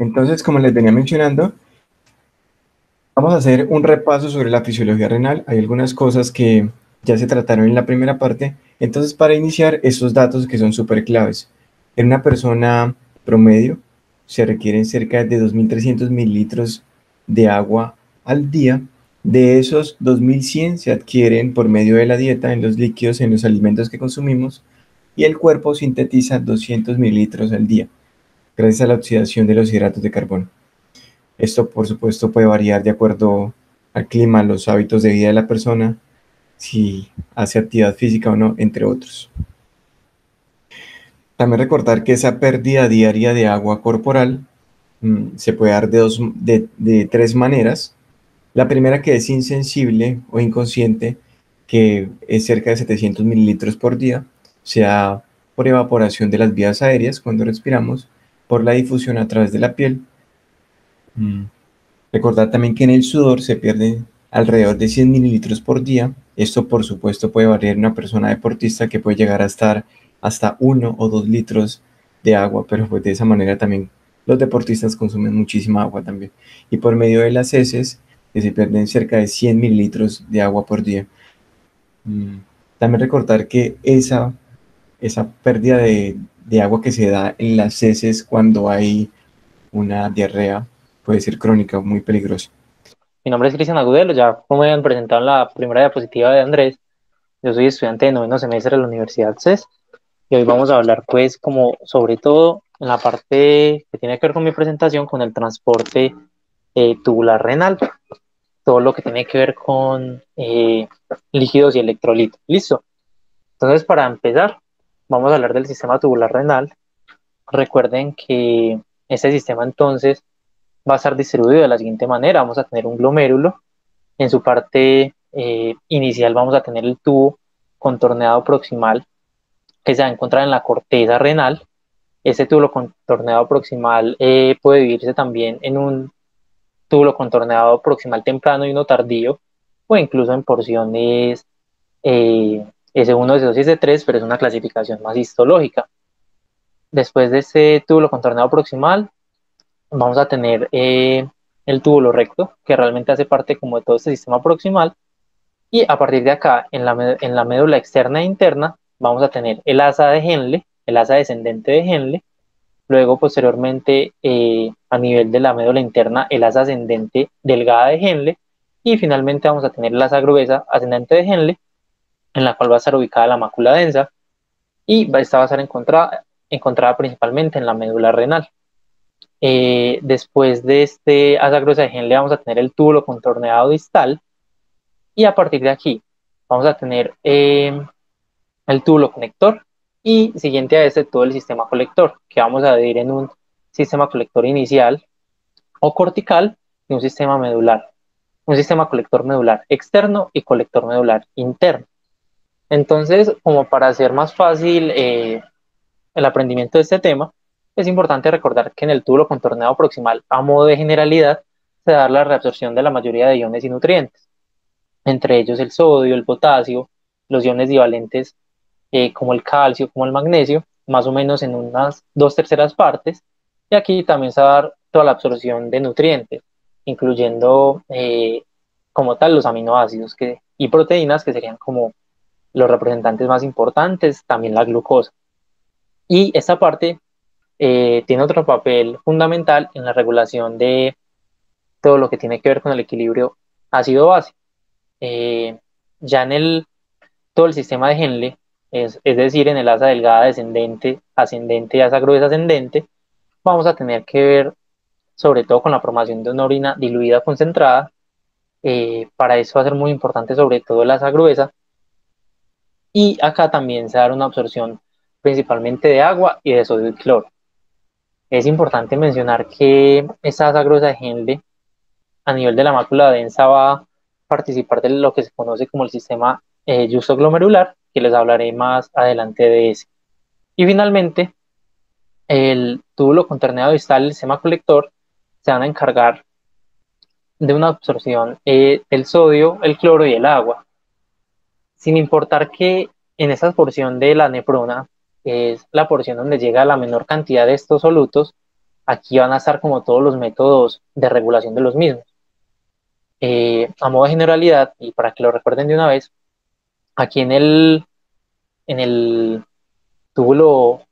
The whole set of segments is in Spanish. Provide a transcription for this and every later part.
Entonces, como les venía mencionando, vamos a hacer un repaso sobre la fisiología renal. Hay algunas cosas que ya se trataron en la primera parte. Entonces, para iniciar, estos datos que son súper claves. En una persona promedio se requieren cerca de 2.300 mililitros de agua al día. De esos, 2.100 se adquieren por medio de la dieta, en los líquidos, en los alimentos que consumimos, y el cuerpo sintetiza 200 mililitros al día, gracias a la oxidación de los hidratos de carbono. Esto, por supuesto, puede variar de acuerdo al clima, los hábitos de vida de la persona, si hace actividad física o no, entre otros. También recordar que esa pérdida diaria de agua corporal se puede dar de tres maneras. La primera, que es insensible o inconsciente, que es cerca de 700 mililitros por día, sea por evaporación de las vías aéreas cuando respiramos, por la difusión a través de la piel. Mm, Recordar también que en el sudor se pierden alrededor de 100 mililitros por día. Esto, por supuesto, puede variar en una persona deportista, que puede llegar a estar hasta 1 o 2 litros de agua, pero pues de esa manera también los deportistas consumen muchísima agua también. Y por medio de las heces, que se pierden cerca de 100 mililitros de agua por día. Mm, También recordar que esa pérdida de agua que se da en las heces cuando hay una diarrea puede ser crónica, muy peligrosa. Mi nombre es Cristian Agudelo, ya como me han presentado en la primera diapositiva de Andrés, yo soy estudiante de noveno semestre de la Universidad CES y hoy vamos a hablar pues como sobre todo en la parte que tiene que ver con mi presentación con el transporte tubular renal, todo lo que tiene que ver con líquidos y electrolitos. ¿Listo? Entonces para empezar vamos a hablar del sistema tubular renal. Recuerden que este sistema entonces va a estar distribuido de la siguiente manera. Vamos a tener un glomérulo. En su parte inicial vamos a tener el tubo contorneado proximal que se va a encontrar en la corteza renal. Este túbulo contorneado proximal puede dividirse también en un túbulo contorneado proximal temprano y uno tardío, o incluso en porciones eh, S1, S2 y S3, pero es una clasificación más histológica. Después de este túbulo contorneado proximal, vamos a tener el túbulo recto, que realmente hace parte como de todo este sistema proximal. Y a partir de acá, en la médula externa e interna, vamos a tener el asa de Henle, el asa descendente de Henle. Luego, posteriormente, a nivel de la médula interna, el asa ascendente delgada de Henle. Y finalmente vamos a tener el asa gruesa ascendente de Henle, en la cual va a estar ubicada la mácula densa. Y esta va a estar encontrada principalmente en la médula renal. Después de este asa gruesa de Henle, vamos a tener el túbulo contorneado distal. Y a partir de aquí, vamos a tener el túbulo conector y siguiente a este todo el sistema colector, que vamos a dividir en un sistema colector inicial o cortical y un sistema medular, un sistema colector medular externo y colector medular interno. Entonces, como para hacer más fácil el aprendimiento de este tema, es importante recordar que en el túbulo contorneado proximal, a modo de generalidad, se da la reabsorción de la mayoría de iones y nutrientes, entre ellos el sodio, el potasio, los iones divalentes como el calcio, como el magnesio, más o menos en unas 2/3 partes. Y aquí también se va a dar toda la absorción de nutrientes, incluyendo como tal los aminoácidos y proteínas, que serían como los representantes más importantes, también la glucosa. Y esta parte tiene otro papel fundamental en la regulación de todo lo que tiene que ver con el equilibrio ácido-base. Eh, ya en todo el sistema de Henle, es decir, en el asa delgada descendente, ascendente y asa gruesa ascendente, vamos a tener que ver sobre todo con la formación de una orina diluida concentrada. Para eso va a ser muy importante sobre todo el asa gruesa. Y acá también se da una absorción principalmente de agua y de sodio y cloro. Es importante mencionar que esa asa gruesa de Henle a nivel de la mácula densa va a participar de lo que se conoce como el sistema glomerular, que les hablaré más adelante de ese. Y finalmente, el túbulo contorneado distal y el sistema colector se van a encargar de una absorción del sodio, el cloro y el agua, sin importar que en esa porción de la nefrona, que es la porción donde llega la menor cantidad de estos solutos, aquí van a estar como todos los métodos de regulación de los mismos. A modo de generalidad, y para que lo recuerden de una vez, aquí en el túbulo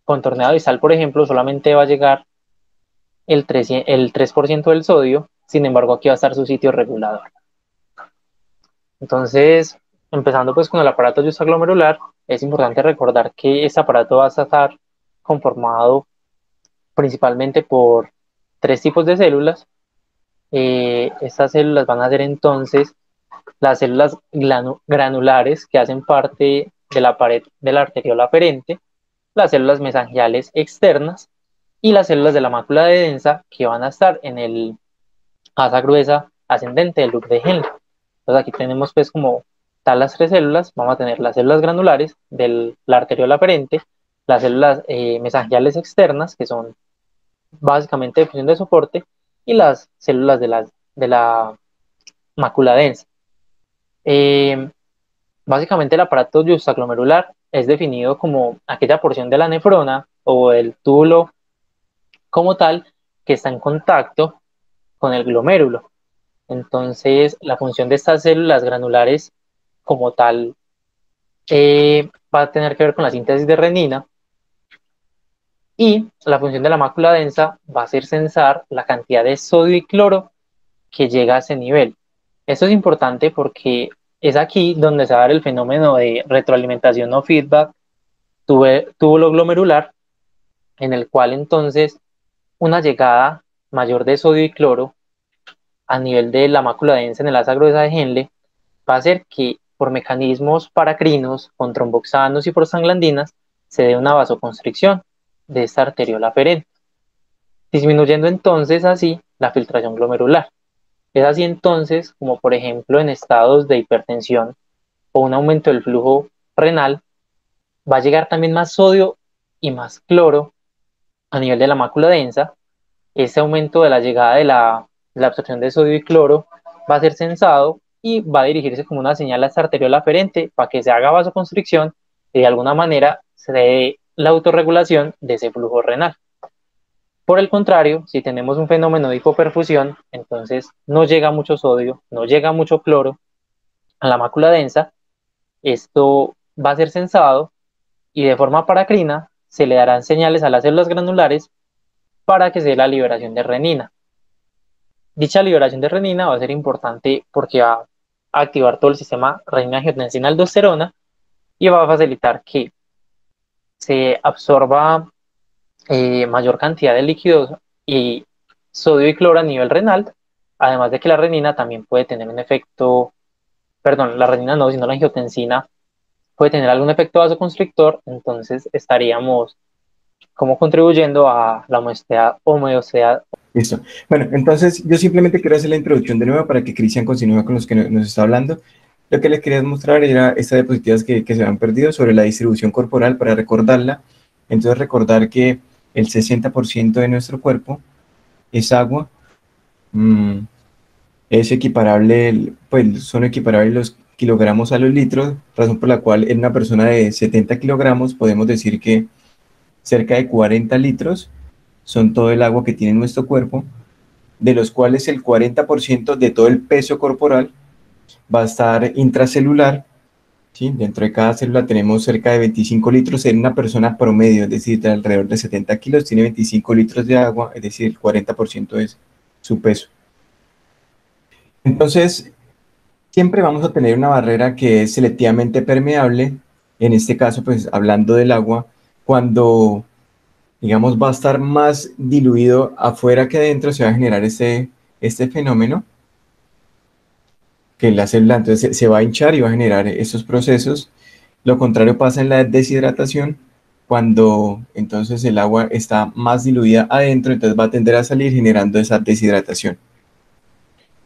contorneado distal, por ejemplo, solamente va a llegar el 3% del sodio, sin embargo aquí va a estar su sitio regulador. Entonces, empezando pues con el aparato yuxtaglomerular, es importante recordar que este aparato va a estar conformado principalmente por tres tipos de células. Estas células van a ser entonces las células granulares que hacen parte de la pared de la arteriola aferente, las células mesangiales externas y las células de la mácula densa que van a estar en el asa gruesa ascendente del loop de Henle. Entonces aquí tenemos pues como tal las tres células, vamos a tener las células granulares de la arteriola aferente, las células mesangiales externas que son básicamente de función de soporte y las células de la mácula densa. Eh, Básicamente el aparato yuxtaglomerular es definido como aquella porción de la nefrona o el túbulo como tal que está en contacto con el glomérulo. Entonces, la función de estas células granulares como tal va a tener que ver con la síntesis de renina y la función de la mácula densa va a ser sensar la cantidad de sodio y cloro que llega a ese nivel. Esto es importante porque es aquí donde se va a dar el fenómeno de retroalimentación o feedback túbulo glomerular, en el cual entonces una llegada mayor de sodio y cloro a nivel de la mácula densa en el asa gruesa de Henle va a hacer que por mecanismos paracrinos, con tromboxanos y prostaglandinas, se dé una vasoconstricción de esta arteriola aferente, disminuyendo entonces así la filtración glomerular. Es así entonces como por ejemplo en estados de hipertensión o un aumento del flujo renal va a llegar también más sodio y más cloro a nivel de la mácula densa. Este aumento de la llegada de la absorción de sodio y cloro va a ser sensado y va a dirigirse como una señal a esta arteriola aferente para que se haga vasoconstricción y de alguna manera se dé la autorregulación de ese flujo renal. Por el contrario, si tenemos un fenómeno de hipoperfusión, entonces no llega mucho sodio, no llega mucho cloro a la mácula densa, esto va a ser sensado y de forma paracrina se le darán señales a las células granulares para que se dé la liberación de renina. Dicha liberación de renina va a ser importante porque va a activar todo el sistema renina-angiotensina-aldosterona y va a facilitar que se absorba mayor cantidad de líquidos y sodio y cloro a nivel renal, además de que la renina también puede tener un efecto, perdón, la renina no, sino la angiotensina puede tener algún efecto vasoconstrictor, entonces estaríamos como contribuyendo a la homeosteosis. Listo. Bueno, entonces yo simplemente quiero hacer la introducción de nuevo para que Cristian continúe con los que nos está hablando. Lo que les quería mostrar era estas diapositivas que se han perdido sobre la distribución corporal para recordarla. Entonces recordar que el 60% de nuestro cuerpo es agua. Es equiparable, pues son equiparables los kilogramos a los litros, razón por la cual en una persona de 70 kilogramos podemos decir que cerca de 40 litros son todo el agua que tiene nuestro cuerpo, de los cuales el 40% de todo el peso corporal va a estar intracelular, ¿sí? Dentro de cada célula tenemos cerca de 25 litros en una persona promedio, es decir, de alrededor de 70 kilos, tiene 25 litros de agua, es decir, el 40% es su peso. Entonces, siempre vamos a tener una barrera que es selectivamente permeable, en este caso, pues hablando del agua, cuando digamos, va a estar más diluido afuera que adentro, se va a generar este fenómeno, que la célula entonces se va a hinchar y va a generar estos procesos. Lo contrario pasa en la deshidratación, cuando entonces el agua está más diluida adentro, entonces va a tender a salir generando esa deshidratación.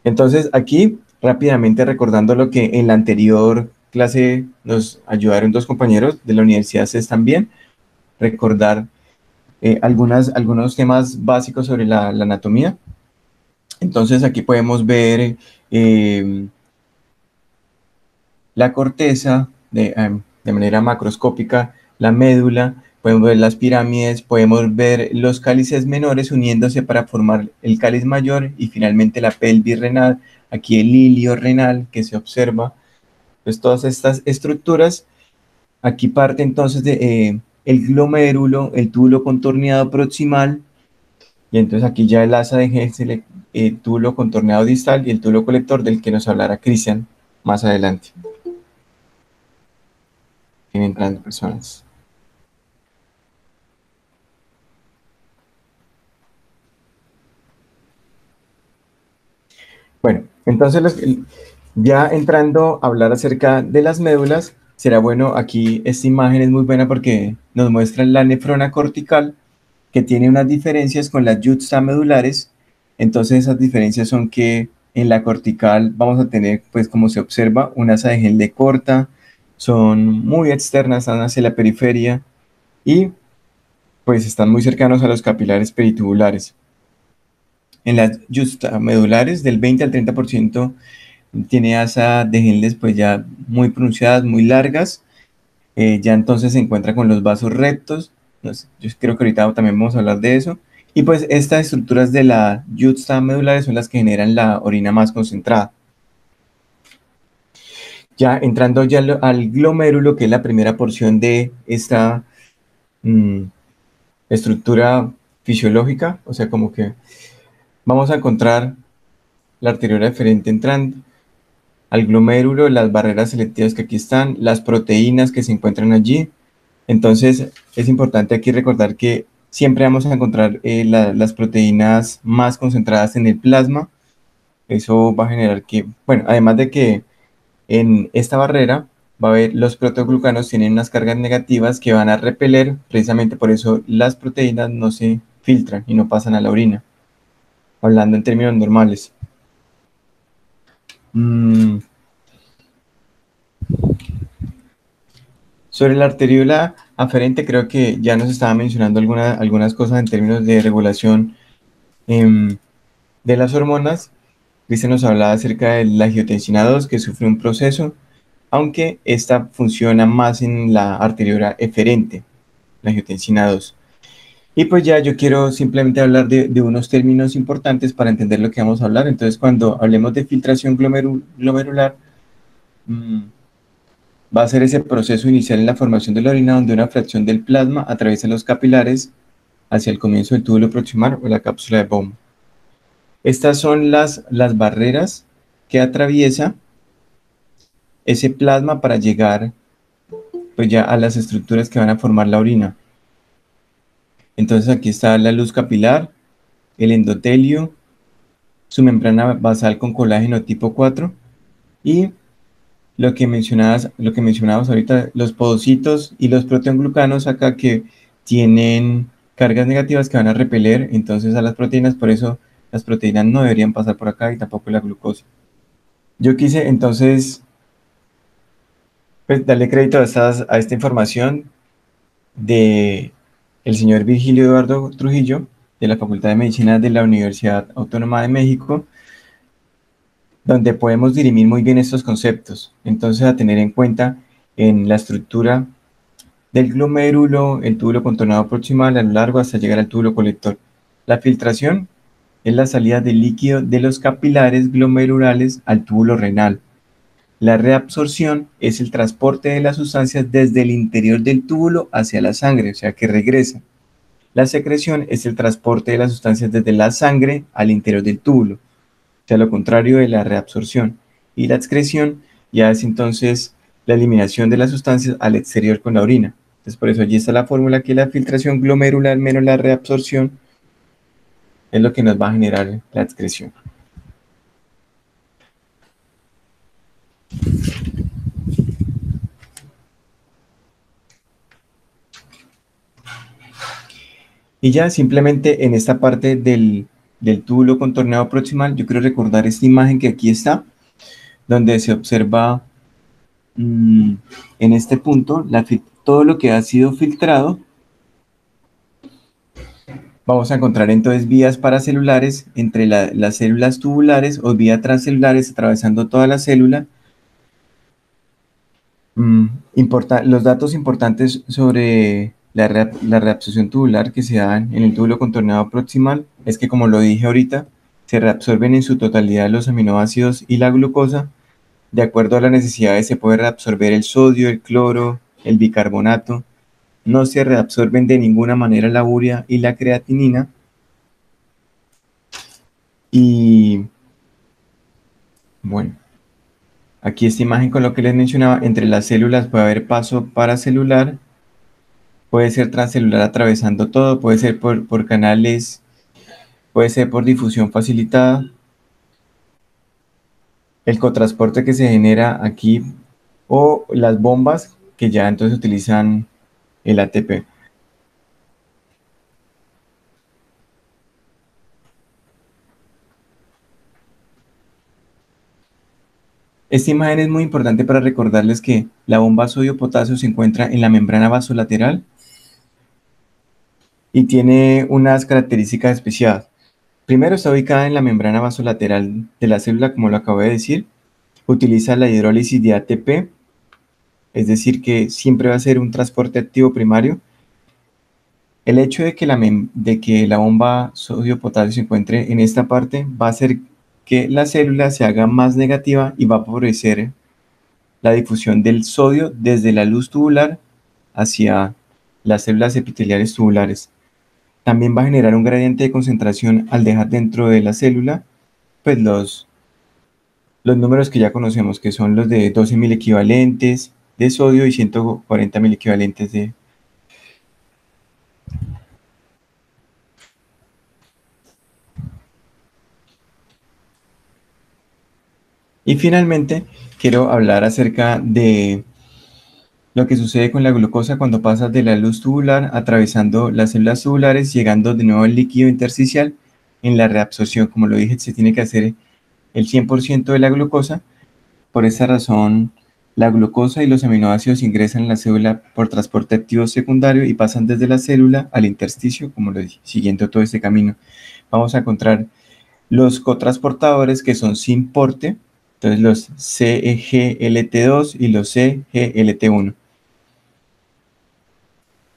Entonces aquí, rápidamente recordando lo que en la anterior clase nos ayudaron dos compañeros de la Universidad CES también, recordar algunos temas básicos sobre la anatomía. Entonces aquí podemos ver la corteza de manera macroscópica, la médula, podemos ver las pirámides, podemos ver los cálices menores uniéndose para formar el cáliz mayor y finalmente la pelvis renal, aquí el ilio renal que se observa. Pues todas estas estructuras, aquí parte entonces de el glomérulo, el túbulo contorneado proximal, y entonces aquí ya el asa de Hensel, el túbulo contorneado distal y el túbulo colector del que nos hablará Cristian más adelante. Tienen entrando personas. Bueno, entonces ya entrando a hablar acerca de las médulas, será bueno, aquí esta imagen es muy buena porque nos muestra la nefrona cortical que tiene unas diferencias con las yuxtamedulares. Entonces esas diferencias son que en la cortical vamos a tener, pues como se observa, una asa de Henle corta, son muy externas, están hacia la periferia y pues están muy cercanos a los capilares peritubulares. En las yuxtamedulares del 20 al 30% tiene asa de Henle pues ya muy pronunciadas, muy largas, ya entonces se encuentra con los vasos rectos. No sé, yo creo que ahorita también vamos a hablar de eso. Y pues estas estructuras de la yuxtamedulares son las que generan la orina más concentrada. Ya entrando ya al glomérulo, que es la primera porción de esta estructura fisiológica, o sea, como que vamos a encontrar la arteriola deferente entrando al glomérulo, las barreras selectivas que aquí están, las proteínas que se encuentran allí. Entonces, es importante aquí recordar que siempre vamos a encontrar las proteínas más concentradas en el plasma. Eso va a generar que, bueno, además de que en esta barrera va a haber los proteoglucanos tienen unas cargas negativas que van a repeler, precisamente por eso las proteínas no se filtran y no pasan a la orina, hablando en términos normales. Sobre la arteriola aferente, creo que ya nos estaba mencionando algunas cosas en términos de regulación de las hormonas. Cristian nos hablaba acerca de la angiotensina 2 que sufre un proceso, aunque esta funciona más en la arteriola eferente, la angiotensina 2. Y pues ya yo quiero simplemente hablar de unos términos importantes para entender lo que vamos a hablar. Entonces, cuando hablemos de filtración glomerular, va a ser ese proceso inicial en la formación de la orina donde una fracción del plasma atraviesa los capilares hacia el comienzo del túbulo proximal o la cápsula de Bowman. Estas son las barreras que atraviesa ese plasma para llegar pues ya a las estructuras que van a formar la orina. Entonces aquí está la luz capilar, el endotelio, su membrana basal con colágeno tipo 4 y lo que mencionabas ahorita, los podocitos y los proteoglucanos acá que tienen cargas negativas que van a repeler entonces a las proteínas, por eso las proteínas no deberían pasar por acá y tampoco la glucosa. Yo quise entonces pues, darle crédito a esta información de el señor Virgilio Eduardo Trujillo, de la Facultad de Medicina de la Universidad Autónoma de México, donde podemos dirimir muy bien estos conceptos. Entonces, a tener en cuenta en la estructura del glomérulo, el túbulo contornado proximal a lo largo hasta llegar al túbulo colector. La filtración es la salida del líquido de los capilares glomerulares al túbulo renal. La reabsorción es el transporte de las sustancias desde el interior del túbulo hacia la sangre, o sea que regresa. La secreción es el transporte de las sustancias desde la sangre al interior del túbulo, o sea, lo contrario de la reabsorción. Y la excreción ya es entonces la eliminación de las sustancias al exterior con la orina. Entonces, por eso allí está la fórmula que la filtración glomerular menos la reabsorción es lo que nos va a generar la excreción. Y ya simplemente en esta parte del túbulo contorneado proximal, yo quiero recordar esta imagen que aquí está, donde se observa en este punto todo lo que ha sido filtrado. Vamos a encontrar entonces vías paracelulares entre las células tubulares o vías transcelulares atravesando toda la célula. Los datos importantes sobre La reabsorción tubular que se da en el túbulo contorneado proximal es que, como lo dije ahorita, se reabsorben en su totalidad los aminoácidos y la glucosa. De acuerdo a las necesidades se puede reabsorber el sodio, el cloro, el bicarbonato. No se reabsorben de ninguna manera la urea y la creatinina. Y bueno, aquí esta imagen con lo que les mencionaba, entre las células puede haber paso paracelular, puede ser transcelular atravesando todo, puede ser por canales, puede ser por difusión facilitada. El cotransporte que se genera aquí o las bombas que ya entonces utilizan el ATP. Esta imagen es muy importante para recordarles que la bomba sodio-potasio se encuentra en la membrana vasolateral y tiene unas características especiales. Primero, está ubicada en la membrana vasolateral de la célula, como lo acabo de decir. Utiliza la hidrólisis de ATP, es decir, que siempre va a ser un transporte activo primario. El hecho de que la bomba sodio-potasio se encuentre en esta parte va a hacer que la célula se haga más negativa y va a favorecer la difusión del sodio desde la luz tubular hacia las células epiteliales tubulares. También va a generar un gradiente de concentración al dejar dentro de la célula pues los números que ya conocemos, que son los de 12.000 equivalentes de sodio y 140.000 equivalentes de... Y finalmente, quiero hablar acerca de lo que sucede con la glucosa cuando pasa de la luz tubular atravesando las células tubulares, llegando de nuevo al líquido intersticial. En la reabsorción, como lo dije, se tiene que hacer el 100% de la glucosa. Por esa razón, la glucosa y los aminoácidos ingresan en la célula por transporte activo secundario y pasan desde la célula al intersticio, como lo dije, siguiendo todo este camino. Vamos a encontrar los cotransportadores que son sin porte, entonces los CGLT2 y los CGLT1.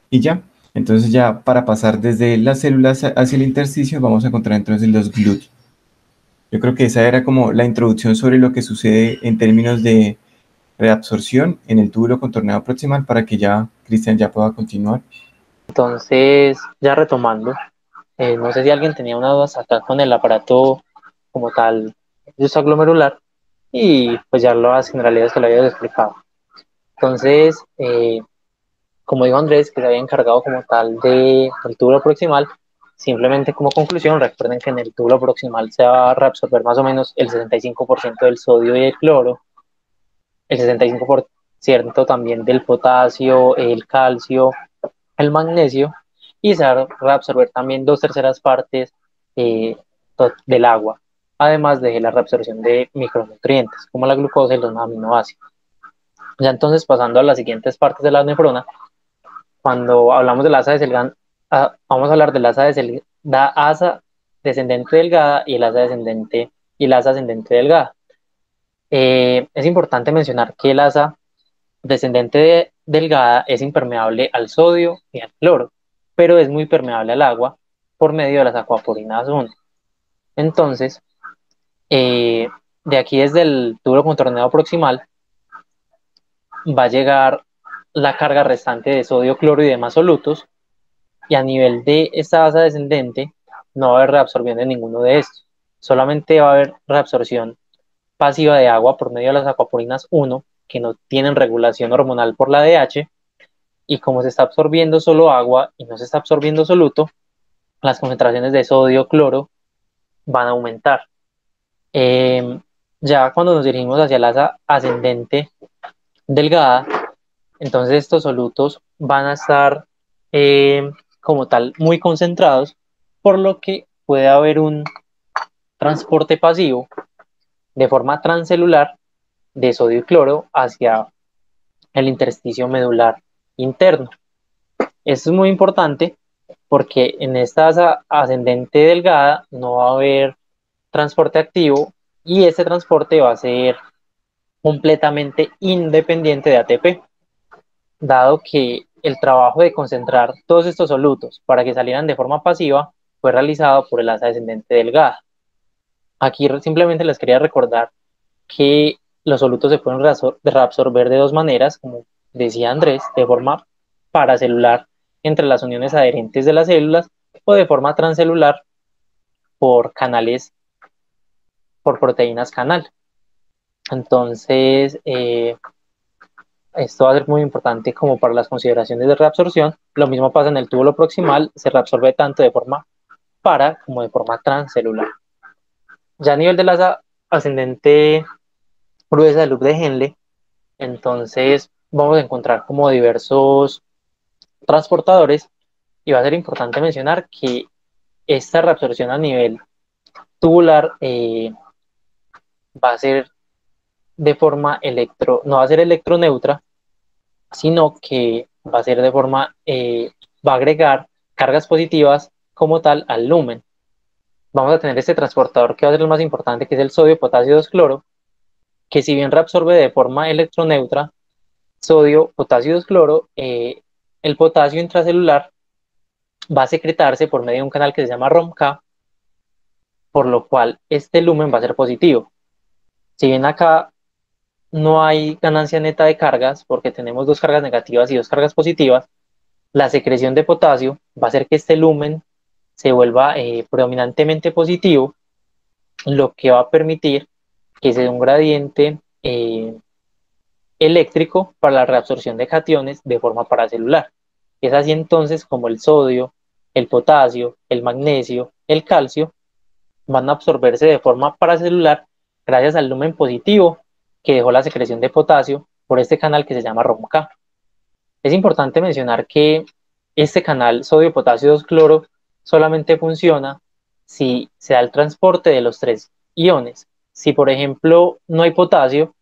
Y ya, entonces ya para pasar desde las células hacia el intersticio, vamos a encontrar entonces los GLUT. Yo creo que esa era como la introducción sobre lo que sucede en términos de reabsorción en el túbulo contorneado proximal para que ya Cristian ya pueda continuar. Entonces, ya retomando, no sé si alguien tenía una duda acá con el aparato como tal de glomerular y pues ya las generalidades que lo había explicado. Entonces, como dijo Andrés, que se había encargado como tal del túbulo proximal, simplemente como conclusión, recuerden que en el túbulo proximal se va a reabsorber más o menos el 65% del sodio y el cloro, el 65% también del potasio, el calcio, el magnesio, y se va a reabsorber también 2/3 partes eh, del agua, además de la reabsorción de micronutrientes, como la glucosa y los aminoácidos. Ya entonces, pasando a las siguientes partes de la nefrona, cuando hablamos del asa desdelgada, vamos a hablar del asa descendente delgada y el asa descendente y el asa ascendente delgada. Es importante mencionar que el asa descendente delgada es impermeable al sodio y al cloro, pero es muy permeable al agua por medio de las acuaporinas 1. Entonces, de aquí desde el tubo contorneado proximal va a llegar la carga restante de sodio, cloro y demás solutos, y a nivel de esta asa descendente no va a haber reabsorción de ninguno de estos, solamente va a haber reabsorción pasiva de agua por medio de las acuaporinas 1, que no tienen regulación hormonal por la ADH, y como se está absorbiendo solo agua y no se está absorbiendo soluto, las concentraciones de sodio, cloro van a aumentar. Eh, ya cuando nos dirigimos hacia la asa ascendente delgada, entonces estos solutos van a estar como tal muy concentrados, por lo que puede haber un transporte pasivo de forma transcelular de sodio y cloro hacia el intersticio medular interno. Esto es muy importante porque en esta asa ascendente delgada no va a haber transporte activo y este transporte va a ser completamente independiente de ATP, dado que el trabajo de concentrar todos estos solutos para que salieran de forma pasiva fue realizado por el asa descendente delgada. Aquí simplemente les quería recordar que los solutos se pueden reabsorber de dos maneras, como decía Andrés, de forma paracelular entre las uniones adherentes de las células o de forma transcelular por canales, por proteínas canal. Entonces, esto va a ser muy importante como para las consideraciones de reabsorción. Lo mismo pasa en el túbulo proximal, se reabsorbe tanto de forma para como de forma transcelular. Ya a nivel de la ascendente gruesa de loop de Henle, entonces vamos a encontrar como diversos transportadores y va a ser importante mencionar que esta reabsorción a nivel tubular va a ser de forma no va a ser electroneutra, sino que va a ser de forma, va a agregar cargas positivas como tal al lumen. Vamos a tener este transportador que va a ser el más importante, que es el sodio potasio 2 cloro, que si bien reabsorbe de forma electroneutra sodio potasio 2 cloro, el potasio intracelular va a secretarse por medio de un canal que se llama ROMK, por lo cual este lumen va a ser positivo. Si bien acá no hay ganancia neta de cargas, porque tenemos dos cargas negativas y dos cargas positivas, la secreción de potasio va a hacer que este lumen se vuelva predominantemente positivo, lo que va a permitir que se dé un gradiente eléctrico para la reabsorción de cationes de forma paracelular. Es así entonces como el sodio, el potasio, el magnesio, el calcio van a absorberse de forma paracelular gracias al lumen positivo que dejó la secreción de potasio por este canal que se llama ROMK. Es importante mencionar que este canal sodio-potasio 2 cloro solamente funciona si se da el transporte de los tres iones. Si, por ejemplo, no hay potasio,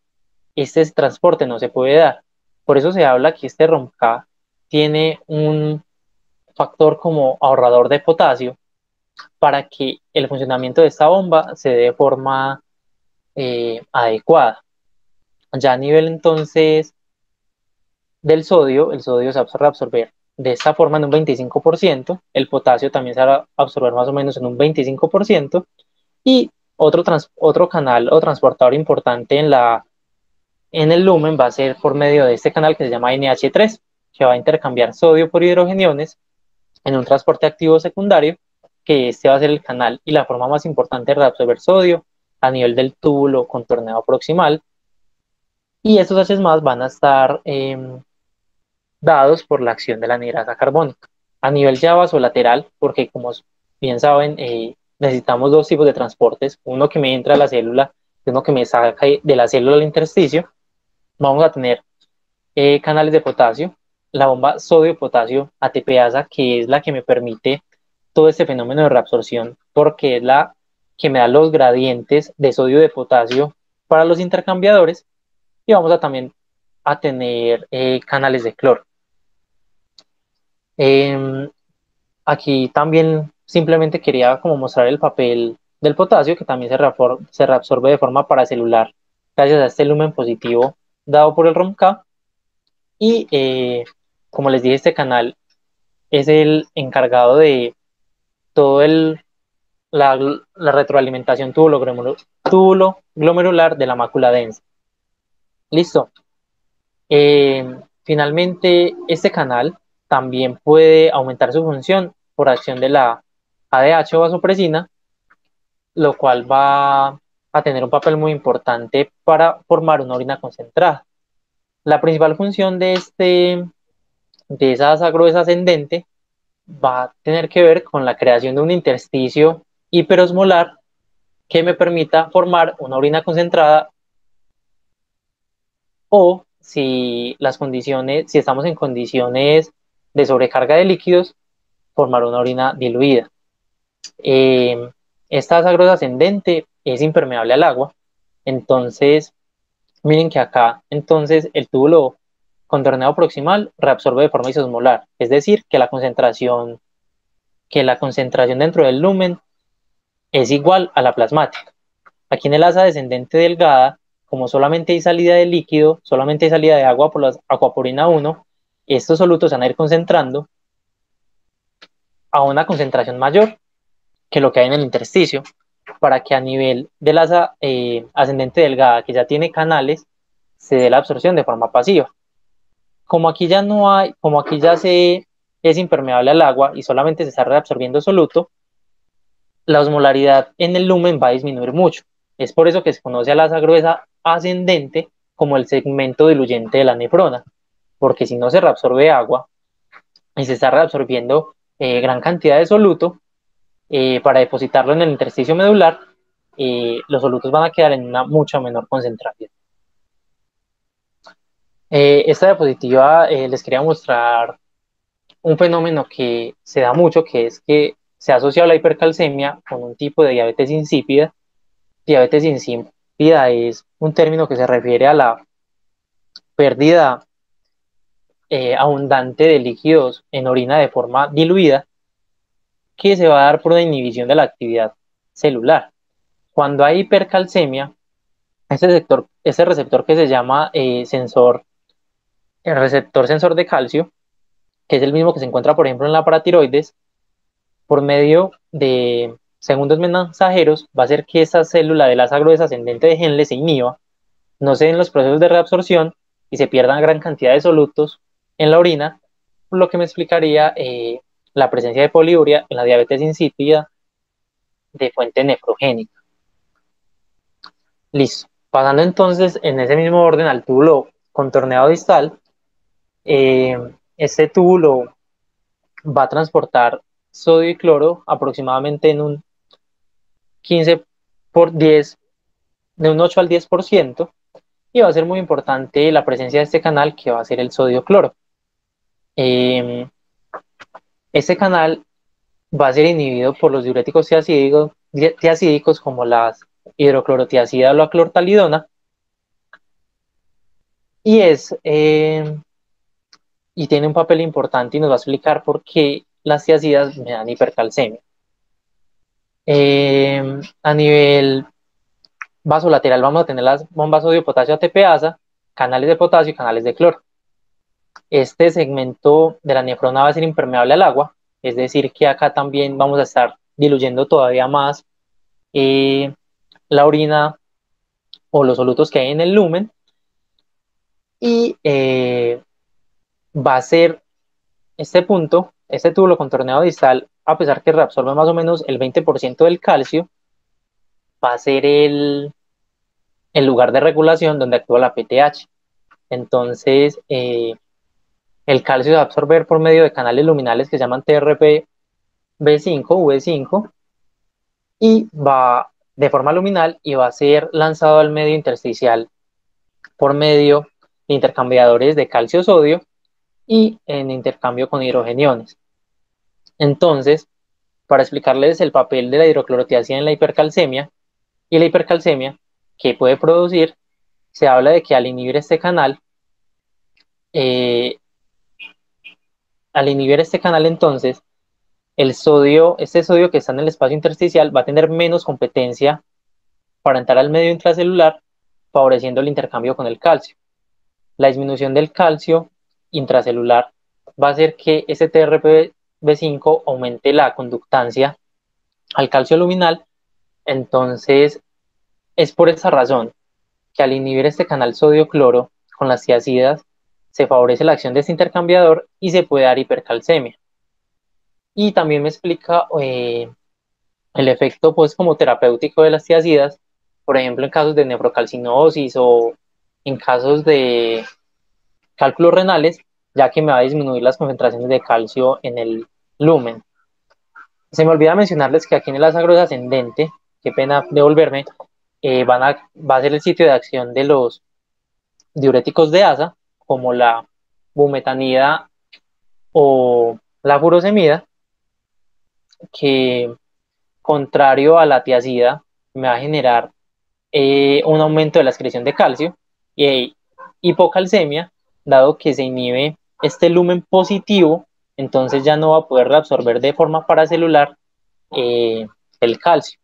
este transporte no se puede dar. Por eso se habla que este ROMK tiene un factor como ahorrador de potasio para que el funcionamiento de esta bomba se dé de forma adecuada. Ya a nivel entonces del sodio, el sodio se va a absorber de esta forma en un 25%, el potasio también se va a absorber más o menos en un 25%, y otro canal o transportador importante en el lumen va a ser por medio de este canal que se llama NH3, que va a intercambiar sodio por hidrogeniones en un transporte activo secundario, que este va a ser el canal y la forma más importante de reabsorber sodio a nivel del túbulo contorneado proximal. Y estos H más van a estar dados por la acción de la anhidrasa carbónica. A nivel ya vasolateral, porque como bien saben, necesitamos dos tipos de transportes, uno que me entra a la célula y uno que me saca de la célula al intersticio. Vamos a tener canales de potasio, la bomba sodio-potasio ATPasa, que es la que me permite todo este fenómeno de reabsorción, porque es la que me da los gradientes de sodio de potasio para los intercambiadores, y vamos a también a tener canales de cloro. Aquí también simplemente quería como mostrar el papel del potasio, que también se reabsorbe de forma paracelular gracias a este lumen positivo dado por el ROMK. Y como les dije, este canal es el encargado de todo la retroalimentación túbulo glomerular de la mácula densa. Listo. Finalmente, este canal también puede aumentar su función por acción de la ADH o vasopresina, lo cual va a tener un papel muy importante para formar una orina concentrada. La principal función de esa asa gruesa ascendente va a tener que ver con la creación de un intersticio hiperosmolar que me permita formar una orina concentrada, o si estamos en condiciones de sobrecarga de líquidos, formar una orina diluida. Esta asa gruesa ascendente es impermeable al agua, entonces miren que acá entonces el túbulo contorneado proximal reabsorbe de forma isosmolar, es decir, que la concentración dentro del lumen es igual a la plasmática. Aquí en el asa descendente delgada, como solamente hay salida de líquido, solamente hay salida de agua por la aquaporina 1, estos solutos se van a ir concentrando a una concentración mayor que lo que hay en el intersticio, para que a nivel de la ascendente delgada, que ya tiene canales, se dé la absorción de forma pasiva. Como aquí ya no hay, como aquí ya es impermeable al agua y solamente se está reabsorbiendo soluto, la osmolaridad en el lumen va a disminuir mucho. Es por eso que se conoce a la asa gruesa ascendente como el segmento diluyente de la nefrona, porque si no se reabsorbe agua y se está reabsorbiendo gran cantidad de soluto, para depositarlo en el intersticio medular, los solutos van a quedar en una mucha menor concentración. Esta diapositiva les quería mostrar un fenómeno que se da mucho, que es que se ha asociado la hipercalcemia con un tipo de diabetes insípida. Diabetes insípida es un término que se refiere a la pérdida abundante de líquidos en orina de forma diluida, que se va a dar por una inhibición de la actividad celular. Cuando hay hipercalcemia, ese receptor que se llama el receptor sensor de calcio, que es el mismo que se encuentra, por ejemplo, en la paratiroides, por medio de segundos mensajeros, va a hacer que esa célula de la asa gruesa ascendente de Henle se inhiba, no se den los procesos de reabsorción y se pierdan gran cantidad de solutos en la orina, por lo que me explicaría la presencia de poliuria en la diabetes insípida de fuente nefrogénica. Listo. Pasando entonces en ese mismo orden al túbulo contorneado distal, este túbulo va a transportar sodio y cloro aproximadamente en un 15 por 10, de un 8 al 10%, y va a ser muy importante la presencia de este canal que va a ser el sodio-cloro. Este canal va a ser inhibido por los diuréticos tiacídicos como las hidroclorotiazida o la clortalidona, y y tiene un papel importante y nos va a explicar por qué las tiazidas me dan hipercalcemia. A nivel vasolateral vamos a tener las bombas sodio-potasio ATPasa, canales de potasio y canales de cloro. Este segmento de la nefrona va a ser impermeable al agua, es decir, que acá también vamos a estar diluyendo todavía más la orina o los solutos que hay en el lumen, y va a ser este punto, este túbulo contorneado distal, a pesar que reabsorbe más o menos el 20% del calcio, va a ser el lugar de regulación donde actúa la PTH. Entonces, el calcio se va a absorber por medio de canales luminales que se llaman TRP B5, V5, y va de forma luminal y va a ser lanzado al medio intersticial por medio de intercambiadores de calcio-sodio y en intercambio con hidrogeniones. Entonces, para explicarles el papel de la hidroclorotiazida en la hipercalcemia y la hipercalcemia que puede producir, se habla de que eh, al inhibir este canal entonces, este sodio que está en el espacio intersticial va a tener menos competencia para entrar al medio intracelular, favoreciendo el intercambio con el calcio. La disminución del calcio intracelular va a hacer que ese TRPV5 aumente la conductancia al calcio luminal. Entonces, es por esa razón que al inhibir este canal sodio-cloro con las tiazidas, se favorece la acción de este intercambiador y se puede dar hipercalcemia. Y también me explica el efecto pues como terapéutico de las tiazidas, por ejemplo en casos de nefrocalcinosis o en casos de cálculos renales, ya que me va a disminuir las concentraciones de calcio en el lumen. Se me olvida mencionarles que aquí en el asa gruesa ascendente, qué pena devolverme, va a ser el sitio de acción de los diuréticos de asa, como la bumetanida o la furosemida, que contrario a la tiazida, me va a generar un aumento de la excreción de calcio y hipocalcemia, dado que se inhibe este lumen positivo, entonces ya no va a poder reabsorber de forma paracelular el calcio.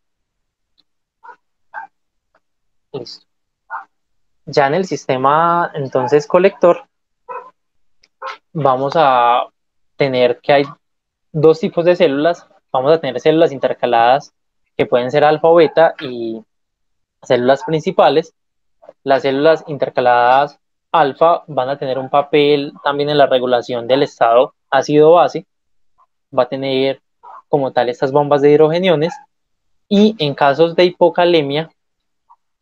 Listo. Ya en el sistema entonces colector, vamos a tener que hay dos tipos de células. Vamos a tener células intercaladas que pueden ser alfa o beta y células principales. Las células intercaladas alfa van a tener un papel también en la regulación del estado ácido-base. Va a tener como tal estas bombas de hidrogeniones y en casos de hipocalemia,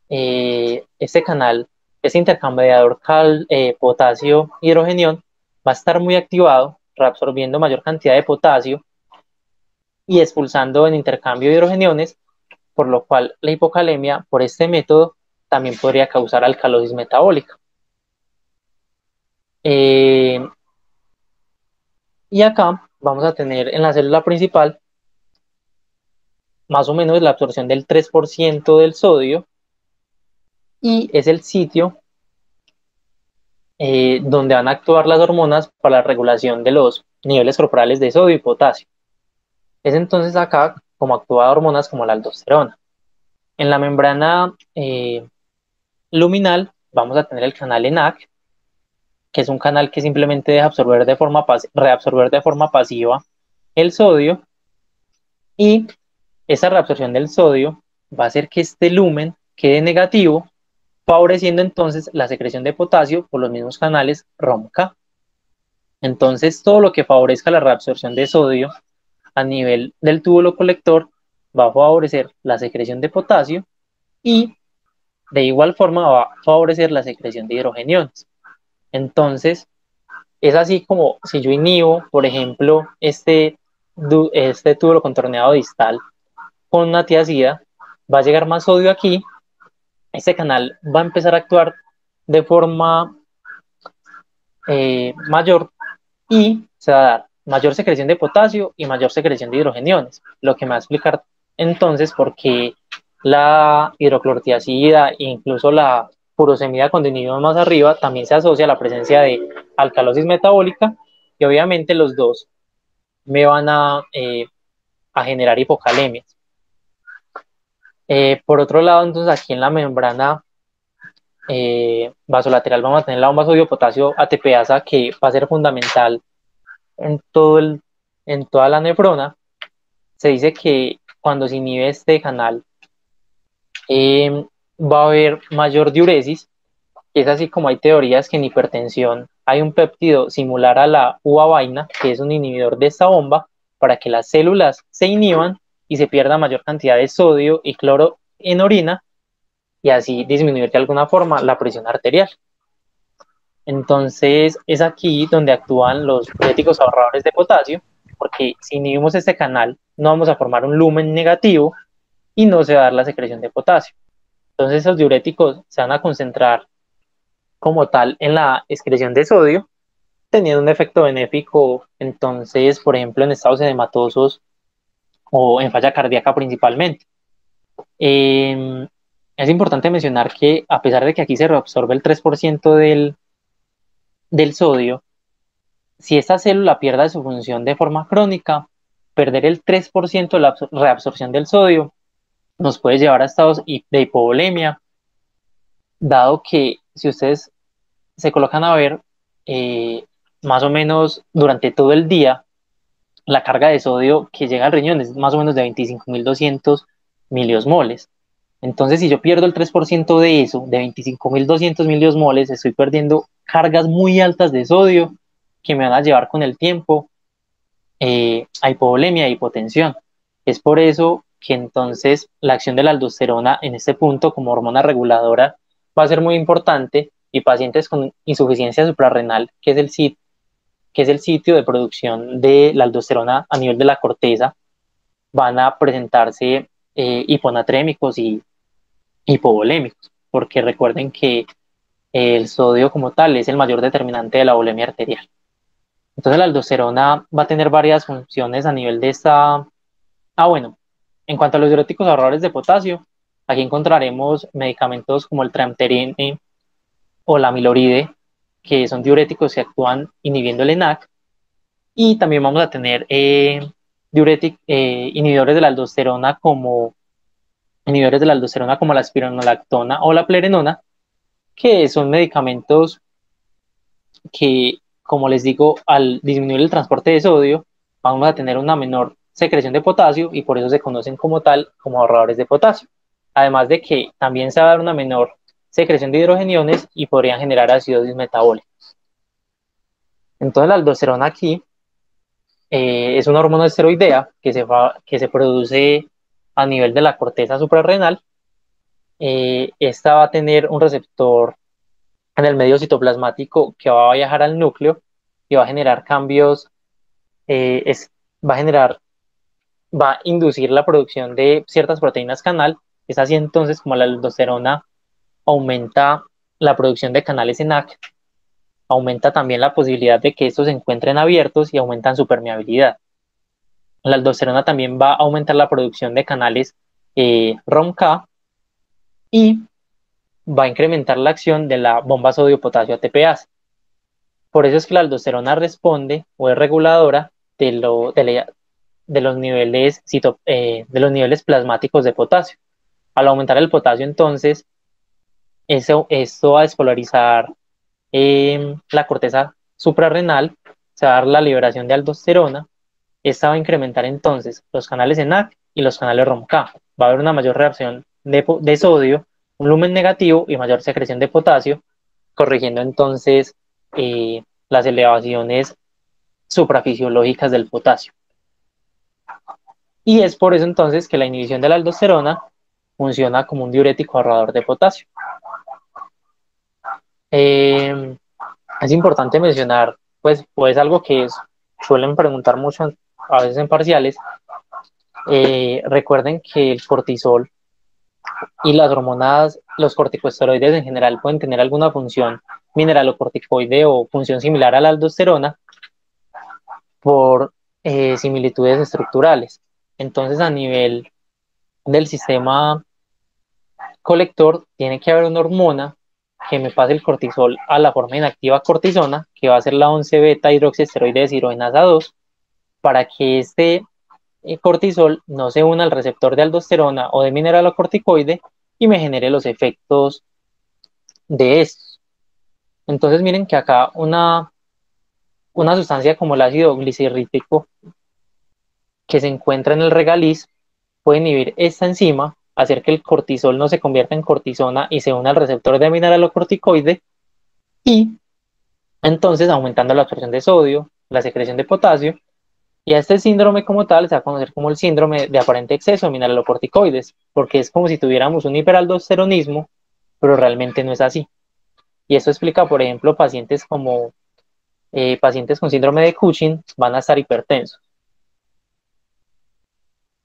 este canal, este intercambiador potasio-hidrogenión va a estar muy activado, reabsorbiendo mayor cantidad de potasio y expulsando en intercambio de hidrogeniones, por lo cual la hipocalemia por este método también podría causar alcalosis metabólica. Eh, y acá vamos a tener en la célula principal más o menos la absorción del 3% del sodio y es el sitio donde van a actuar las hormonas para la regulación de los niveles corporales de sodio y potasio. Es entonces acá como actúan hormonas como la aldosterona. En la membrana luminal vamos a tener el canal ENaC, que es un canal que simplemente deja reabsorber de forma pasiva el sodio, y esa reabsorción del sodio va a hacer que este lumen quede negativo, favoreciendo entonces la secreción de potasio por los mismos canales ROMK. Entonces, todo lo que favorezca la reabsorción de sodio a nivel del túbulo colector va a favorecer la secreción de potasio y de igual forma va a favorecer la secreción de hidrogeniones. Entonces, es así como si yo inhibo, por ejemplo, este túbulo contorneado distal con una tiacida, va a llegar más sodio aquí, este canal va a empezar a actuar de forma mayor y se va a dar mayor secreción de potasio y mayor secreción de hidrogeniones, lo que me va a explicar entonces por qué la hidroclorotiazida e incluso la furosemida cuando inhibimos más arriba también se asocia a la presencia de alcalosis metabólica, y obviamente los dos me van a generar hipocalemias. Por otro lado, entonces aquí en la membrana vasolateral vamos a tener la bomba sodio-potasio ATPasa, que va a ser fundamental en, en toda la nefrona. Se dice que cuando se inhibe este canal va a haber mayor diuresis, y es así como hay teorías que en hipertensión hay un péptido similar a la uva vaina, que es un inhibidor de esta bomba, para que las células se inhiban y se pierda mayor cantidad de sodio y cloro en orina, y así disminuir de alguna forma la presión arterial. Entonces es aquí donde actúan los diuréticos ahorradores de potasio, porque si inhibimos este canal no vamos a formar un lumen negativo y no se va a dar la secreción de potasio. Entonces esos diuréticos se van a concentrar como tal en la excreción de sodio, teniendo un efecto benéfico, entonces, por ejemplo, en estados edematosos o en falla cardíaca principalmente. Es importante mencionar que a pesar de que aquí se reabsorbe el 3% del sodio, si esta célula pierde su función de forma crónica, perder el 3% de la reabsorción del sodio nos puede llevar a estados de hipovolemia, dado que si ustedes se colocan a ver, eh, más o menos durante todo el día, la carga de sodio que llega al riñón es más o menos de 25.200 miliosmoles. Entonces, si yo pierdo el 3% de eso, de 25.200 miliosmoles, estoy perdiendo cargas muy altas de sodio que me van a llevar con el tiempo a hipovolemia e hipotensión. Es por eso que entonces la acción de la aldosterona en este punto como hormona reguladora va a ser muy importante, y pacientes con insuficiencia suprarrenal, que es el sitio de producción de la aldosterona a nivel de la corteza, van a presentarse hiponatrémicos y hipovolémicos, porque recuerden que el sodio como tal es el mayor determinante de la volemia arterial. Entonces la aldosterona va a tener varias funciones a nivel de esta. Bueno, en cuanto a los diuréticos ahorradores de potasio, aquí encontraremos medicamentos como el tramterine o la miloride, que son diuréticos que actúan inhibiendo el ENaC, y también vamos a tener inhibidores de la aldosterona como la espironolactona o la plerenona, que son medicamentos que como les digo, al disminuir el transporte de sodio, vamos a tener una menor secreción de potasio y por eso se conocen como tal como ahorradores de potasio. Además de que también se va a dar una menor secreción de hidrogeniones y podrían generar acidosis metabólica. Entonces la aldosterona aquí es una hormona esteroidea que se produce a nivel de la corteza suprarrenal. Esta va a tener un receptor en el medio citoplasmático que va a viajar al núcleo y va a generar cambios, va a generar, va a inducir la producción de ciertas proteínas canal. Es así entonces como la aldosterona aumenta la producción de canales en AC, aumenta también la posibilidad de que estos se encuentren abiertos y aumentan su permeabilidad. La aldosterona también va a aumentar la producción de canales ROMK y va a incrementar la acción de la bomba sodio-potasio ATPase. Por eso es que la aldosterona responde o es reguladora de los niveles de los niveles plasmáticos de potasio. Al aumentar el potasio, entonces, esto va a despolarizar la corteza suprarrenal, se va a dar la liberación de aldosterona. Esta va a incrementar entonces los canales ENaC y los canales ROMK. Va a haber una mayor reacción de sodio, un lumen negativo y mayor secreción de potasio, corrigiendo entonces las elevaciones suprafisiológicas del potasio. Y es por eso entonces que la inhibición de la aldosterona funciona como un diurético ahorrador de potasio. Es importante mencionar, pues algo que suelen preguntar mucho a veces en parciales. Recuerden que el cortisol y las hormonas, los corticosteroides en general pueden tener alguna función mineralocorticoide o función similar a la aldosterona por similitudes estructurales. Entonces, a nivel del sistema colector, tiene que haber una hormona que me pase el cortisol a la forma inactiva cortisona, que va a ser la 11-beta hidroxiesteroide deshidrogenasa 2, para que este cortisol no se una al receptor de aldosterona o de mineralocorticoide y me genere los efectos de estos. Entonces miren que acá una sustancia como el ácido glicirrítico que se encuentra en el regaliz puede inhibir esta enzima, hacer que el cortisol no se convierta en cortisona y se una al receptor de mineralocorticoide y entonces aumentando la absorción de sodio, la secreción de potasio. Y a este síndrome como tal se va a conocer como el síndrome de aparente exceso de mineralocorticoides, porque es como si tuviéramos un hiperaldosteronismo, pero realmente no es así. Y eso explica, por ejemplo, pacientes con síndrome de Cushing van a estar hipertensos.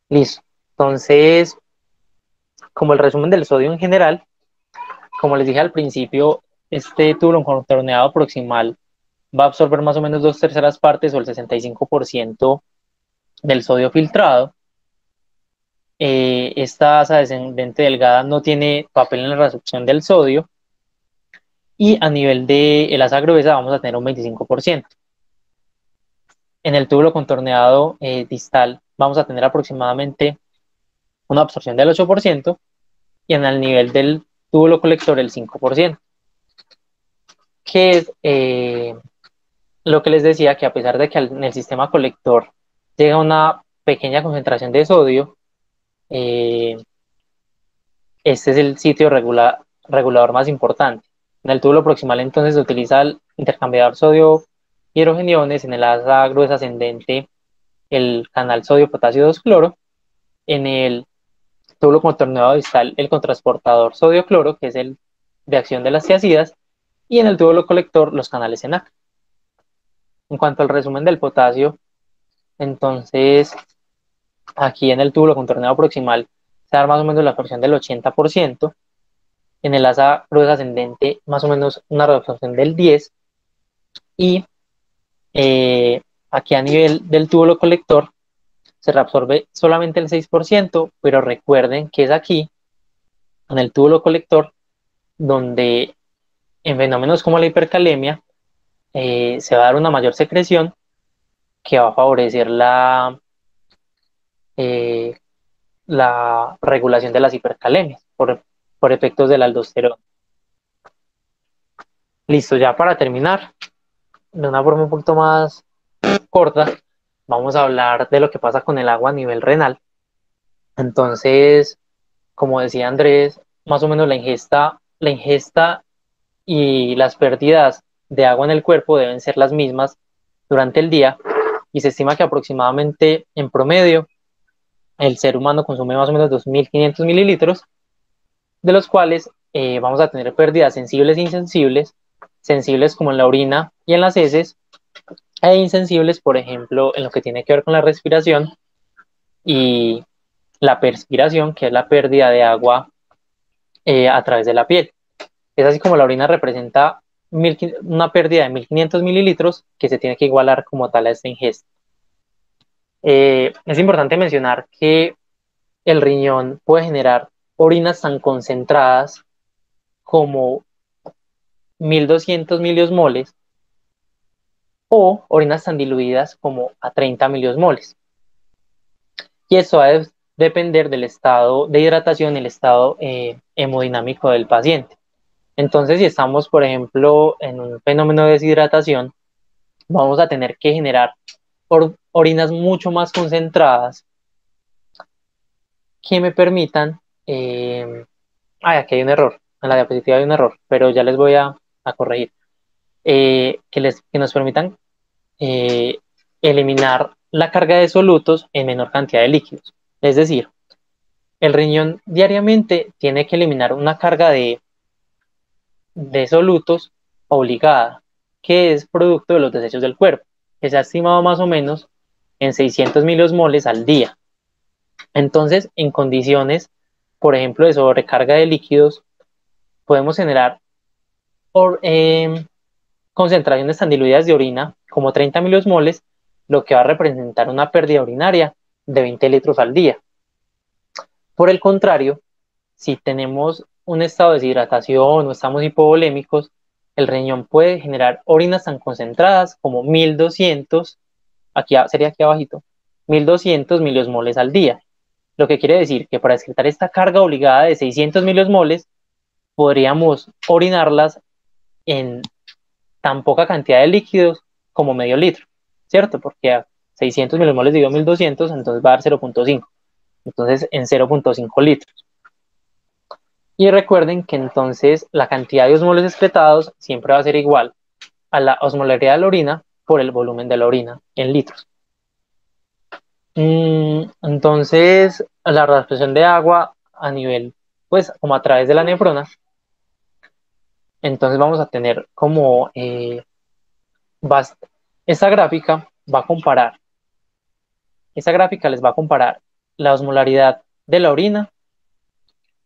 Listo. Entonces, como el resumen del sodio en general, como les dije al principio, este túbulo contorneado proximal va a absorber más o menos 2/3 partes o el 65% del sodio filtrado. Esta asa descendente delgada no tiene papel en la resorción del sodio y a nivel de el asa gruesa vamos a tener un 25%. En el túbulo contorneado distal vamos a tener aproximadamente una absorción del 8% y en el nivel del túbulo colector el 5%, que es lo que les decía, que a pesar de que en el sistema colector llega una pequeña concentración de sodio, este es el sitio regulador más importante. En el túbulo proximal entonces se utiliza el intercambiador sodio-hidrogeniones, en el asa gruesa ascendente el canal sodio-potasio 2-cloro, en el túbulo contorneado distal el cotransportador sodio-cloro, que es el de acción de las tiacidas, y en el túbulo colector los canales ENaC. En cuanto al resumen del potasio, entonces aquí en el túbulo contorneado proximal se da más o menos la absorción del 80%, en el asa gruesa ascendente más o menos una reabsorción del 10%, y aquí a nivel del túbulo colector se reabsorbe solamente el 6%, pero recuerden que es aquí, en el túbulo colector, donde en fenómenos como la hipercalemia se va a dar una mayor secreción que va a favorecer eh, la regulación de las hipercalemias por efectos de la aldosterona. Listo, ya para terminar, de una forma un poquito más corta, vamos a hablar de lo que pasa con el agua a nivel renal. Entonces, como decía Andrés, más o menos la ingesta y las pérdidas de agua en el cuerpo deben ser las mismas durante el día y se estima que aproximadamente en promedio el ser humano consume más o menos 2.500 mililitros, de los cuales vamos a tener pérdidas sensibles e insensibles, sensibles como en la orina y en las heces, e insensibles, por ejemplo, en lo que tiene que ver con la respiración y la perspiración, que es la pérdida de agua a través de la piel. Es así como la orina representa una pérdida de 1.500 mililitros que se tiene que igualar como tal a esta ingesta. Es importante mencionar que el riñón puede generar orinas tan concentradas como 1.200 miliosmoles o orinas tan diluidas como a 30 miliosmoles. Y eso va a depender del estado de hidratación y el estado hemodinámico del paciente. Entonces, si estamos, por ejemplo, en un fenómeno de deshidratación, vamos a tener que generar orinas mucho más concentradas que me permitan... aquí hay un error, en la diapositiva hay un error, pero ya les voy a corregir. Que nos permitan eh, eliminar la carga de solutos en menor cantidad de líquidos. Es decir, el riñón diariamente tiene que eliminar una carga de solutos obligada, que es producto de los desechos del cuerpo, que se ha estimado más o menos en 600 miliosmoles al día. Entonces, en condiciones, por ejemplo, de sobrecarga de líquidos, podemos generar por, concentraciones tan diluidas de orina como 30 miliosmoles, lo que va a representar una pérdida urinaria de 20 litros al día. Por el contrario, si tenemos un estado de deshidratación o estamos hipovolémicos, el riñón puede generar orinas tan concentradas como 1.200, sería aquí abajito, 1.200 miliosmoles al día. Lo que quiere decir que para excretar esta carga obligada de 600 miliosmoles, podríamos orinarlas en tan poca cantidad de líquidos como medio litro, ¿cierto? Porque a 600 milimoles dividido 1.200, entonces va a dar 0.5. Entonces, en 0.5 litros. Y recuerden que entonces la cantidad de osmoles excretados siempre va a ser igual a la osmolaridad de la orina por el volumen de la orina en litros. Entonces, la reabsorción de agua a nivel, pues, como a través de la nefrona, entonces vamos a tener como esta gráfica va a comparar, esta gráfica les va a comparar la osmolaridad de la orina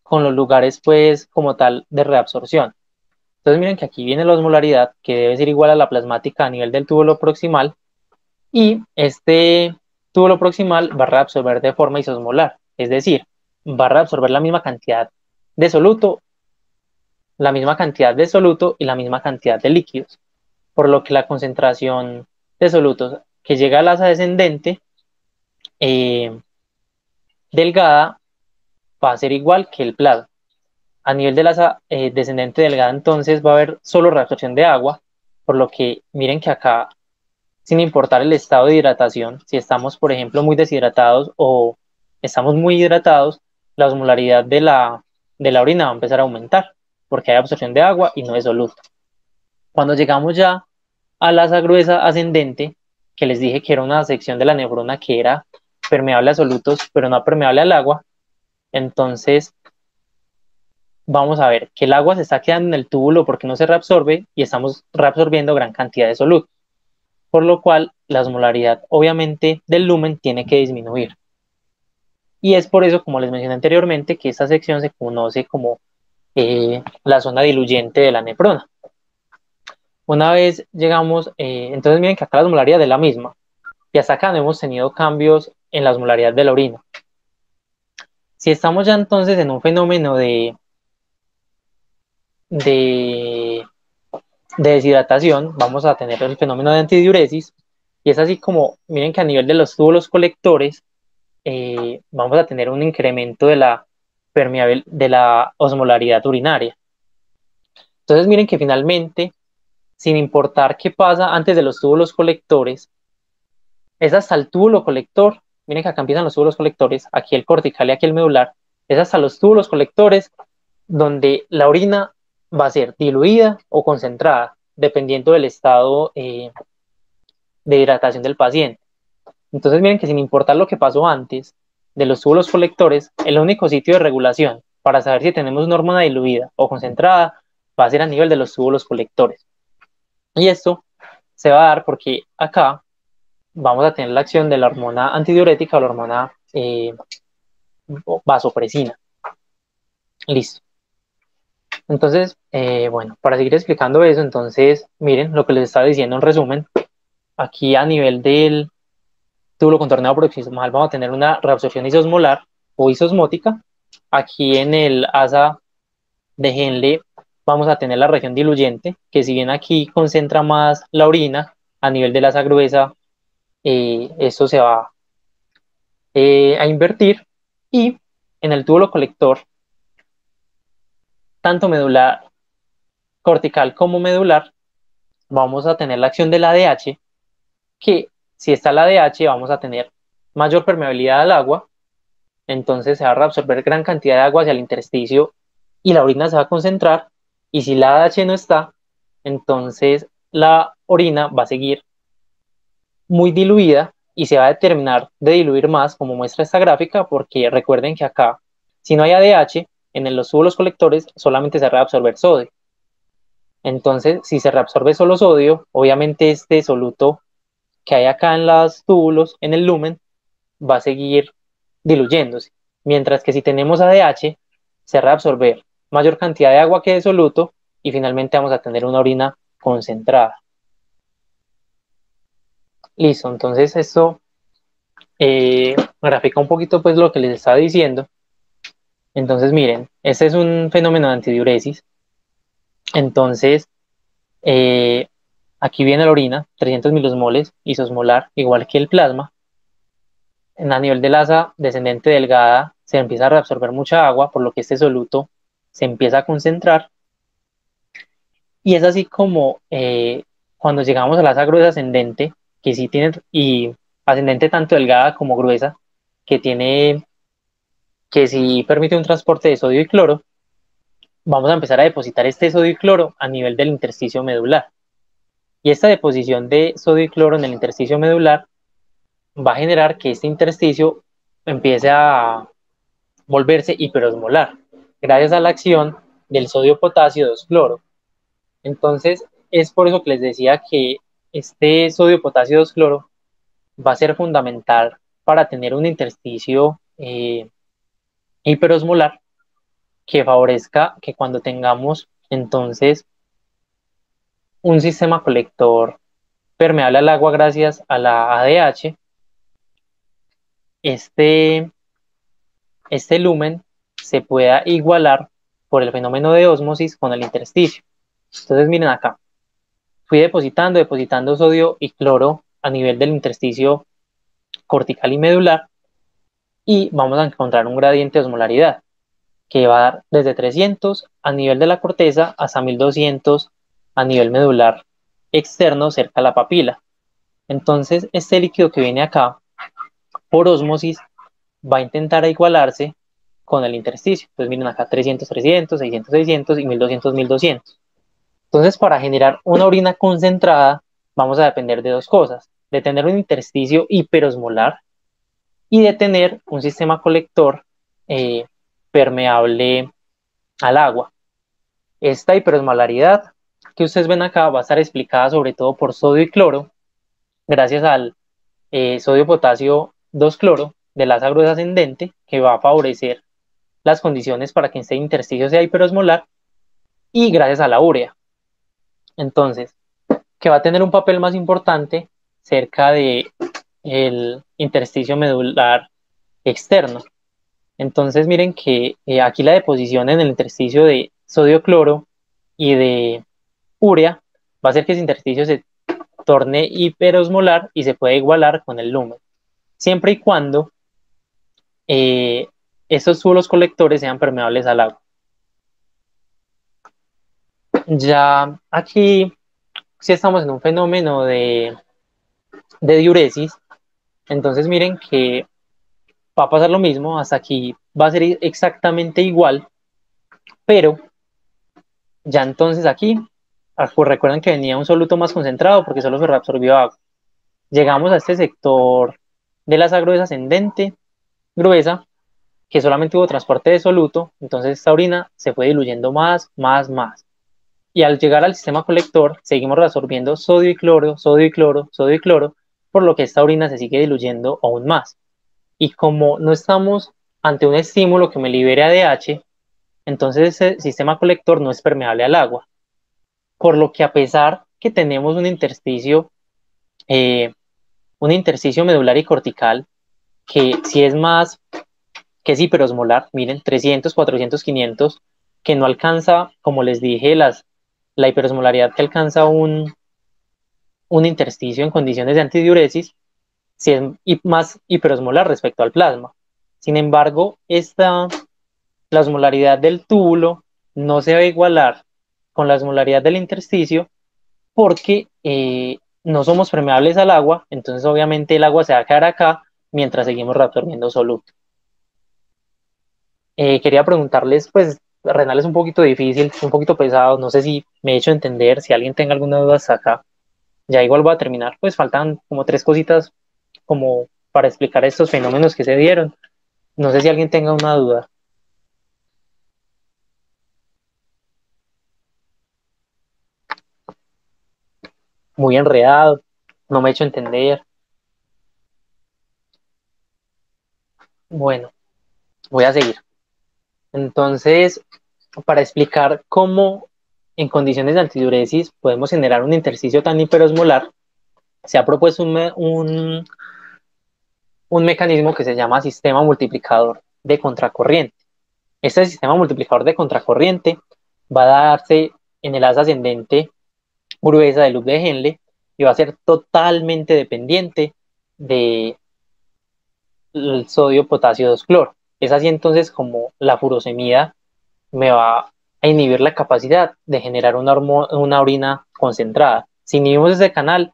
con los lugares, pues, como tal, de reabsorción. Entonces miren que aquí viene la osmolaridad, que debe ser igual a la plasmática a nivel del túbulo proximal, y este túbulo proximal va a reabsorber de forma isosmolar, es decir, va a reabsorber la misma cantidad de soluto, la misma cantidad de soluto y la misma cantidad de líquidos, por lo que la concentración de solutos que llega a la asa descendente delgada va a ser igual que el plasma. A nivel de la asa descendente delgada, entonces va a haber solo reabsorción de agua, por lo que miren que acá, sin importar el estado de hidratación, si estamos, por ejemplo, muy deshidratados o estamos muy hidratados, la osmolaridad de la orina va a empezar a aumentar, porque hay absorción de agua y no de soluto. Cuando llegamos ya a la asa gruesa ascendente, que les dije que era una sección de la nefrona que era permeable a solutos, pero no permeable al agua, entonces vamos a ver que el agua se está quedando en el túbulo porque no se reabsorbe y estamos reabsorbiendo gran cantidad de solutos, por lo cual la osmolaridad obviamente del lumen tiene que disminuir. Y es por eso, como les mencioné anteriormente, que esta sección se conoce como la zona diluyente de la nefrona. Una vez llegamos, entonces miren que acá la osmolaridad es la misma, y hasta acá no hemos tenido cambios en la osmolaridad de la orina. Si estamos ya entonces en un fenómeno de deshidratación, vamos a tener el fenómeno de antidiuresis, y es así como, miren que a nivel de los túbulos colectores, vamos a tener un incremento de la osmolaridad urinaria. Entonces miren que finalmente sin importar qué pasa antes de los túbulos colectores, es hasta el túbulo colector. Miren que acá empiezan los túbulos colectores, aquí el cortical y aquí el medular. Es hasta los túbulos colectores donde la orina va a ser diluida o concentrada, dependiendo del estado de hidratación del paciente. Entonces miren que sin importar lo que pasó antes de los túbulos colectores, el único sitio de regulación para saber si tenemos una hormona diluida o concentrada va a ser a nivel de los túbulos colectores. Y esto se va a dar porque acá vamos a tener la acción de la hormona antidiurética o la hormona vasopresina. Listo. Entonces, bueno, para seguir explicando eso, entonces, miren lo que les estaba diciendo en resumen. Aquí a nivel del túbulo contorneado proximal vamos a tener una reabsorción isosmolar o isosmótica. Aquí en el asa de Henle vamos a tener la región diluyente, que si bien aquí concentra más la orina, a nivel del asa gruesa, esto se va a invertir. Y en el túbulo colector, tanto medular, cortical como medular, vamos a tener la acción del ADH, que si está el ADH vamos a tener mayor permeabilidad al agua, entonces se va a reabsorber gran cantidad de agua hacia el intersticio y la orina se va a concentrar, y si la ADH no está, entonces la orina va a seguir muy diluida y se va a terminar de diluir más, como muestra esta gráfica, porque recuerden que acá, si no hay ADH, en los túbulos colectores solamente se va a reabsorber sodio. Entonces, si se reabsorbe solo sodio, obviamente este soluto que hay acá en los túbulos, en el lumen, va a seguir diluyéndose. Mientras que si tenemos ADH, se va a reabsorber mayor cantidad de agua que de soluto y finalmente vamos a tener una orina concentrada. Listo, entonces esto grafica un poquito pues lo que les estaba diciendo. Entonces miren, este es un fenómeno de antidiuresis. Entonces, aquí viene la orina, 300 milosmoles isosmolar, igual que el plasma. A nivel del asa descendente delgada se empieza a reabsorber mucha agua, por lo que este soluto se empieza a concentrar. Y es así como cuando llegamos a la asa gruesa ascendente, que sí tiene, y ascendente tanto delgada como gruesa, que tiene, que sí permite un transporte de sodio y cloro, vamos a empezar a depositar este sodio y cloro a nivel del intersticio medular. Y esta deposición de sodio y cloro en el intersticio medular va a generar que este intersticio empiece a volverse hiperosmolar, gracias a la acción del sodio-potasio 2-cloro. Entonces, es por eso que les decía que este sodio-potasio 2-cloro va a ser fundamental para tener un intersticio hiperosmolar que favorezca que cuando tengamos entonces un sistema colector permeable al agua gracias a la ADH, este lumen se pueda igualar por el fenómeno de ósmosis con el intersticio. Entonces miren acá, fui depositando sodio y cloro a nivel del intersticio cortical y medular, y vamos a encontrar un gradiente de osmolaridad que va a dar desde 300 a nivel de la corteza hasta 1200 a nivel medular externo cerca a la papila. Entonces este líquido que viene acá por ósmosis va a intentar igualarse con el intersticio. Entonces miren acá 300, 300, 600, 600 y 1200, 1200. Entonces para generar una orina concentrada vamos a depender de dos cosas: de tener un intersticio hiperosmolar y de tener un sistema colector permeable al agua. Esta hiperosmolaridad que ustedes ven acá va a estar explicada sobre todo por sodio y cloro, gracias al sodio-potasio 2-cloro del asa gruesa ascendente, que va a favorecer las condiciones para que este intersticio sea hiperosmolar, y gracias a la urea. Entonces, que va a tener un papel más importante cerca de el intersticio medular externo. Entonces miren que aquí la deposición en el intersticio de sodio-cloro y de urea va a hacer que ese intersticio se torne hiperosmolar y se puede igualar con el lumen, siempre y cuando estos túbulos colectores sean permeables al agua. Ya aquí si estamos en un fenómeno de diuresis, entonces miren que va a pasar lo mismo, hasta aquí va a ser exactamente igual, pero ya entonces aquí, pues recuerden que venía un soluto más concentrado porque solo se reabsorbió agua. Llegamos a este sector de la asa gruesa ascendente, gruesa, que solamente hubo transporte de soluto, entonces esta orina se fue diluyendo más, más, más. Y al llegar al sistema colector, seguimos reabsorbiendo sodio y cloro, sodio y cloro, sodio y cloro, por lo que esta orina se sigue diluyendo aún más. Y como no estamos ante un estímulo que me libere ADH, entonces ese sistema colector no es permeable al agua. Por lo que a pesar que tenemos eh, un intersticio medular y cortical, que si es más, que es hiperosmolar, miren, 300, 400, 500, que no alcanza, como les dije, la hiperosmolaridad que alcanza un intersticio en condiciones de antidiuresis, si es más hiperosmolar respecto al plasma. Sin embargo, la osmolaridad del túbulo no se va a igualar con la osmolaridad del intersticio porque no somos permeables al agua, entonces obviamente el agua se va a quedar acá mientras seguimos reabsorbiendo soluto. Quería preguntarles, pues, renal es un poquito difícil, un poquito pesado, no sé si me he hecho entender, si alguien tenga alguna duda hasta acá. Ya igual voy a terminar, pues faltan como tres cositas como para explicar estos fenómenos que se dieron. No sé si alguien tenga una duda. Muy enredado, no me he hecho entender. Bueno, voy a seguir. Entonces, para explicar cómo en condiciones de antidiuresis podemos generar un intersticio tan hiperosmolar, se ha propuesto un mecanismo que se llama sistema multiplicador de contracorriente. Este sistema multiplicador de contracorriente va a darse en el asa ascendente gruesa del loop de Henle y va a ser totalmente dependiente del sodio potasio 2 cloro. Es así entonces como la furosemida me va a inhibir la capacidad de generar una orina concentrada. Si inhibimos ese canal,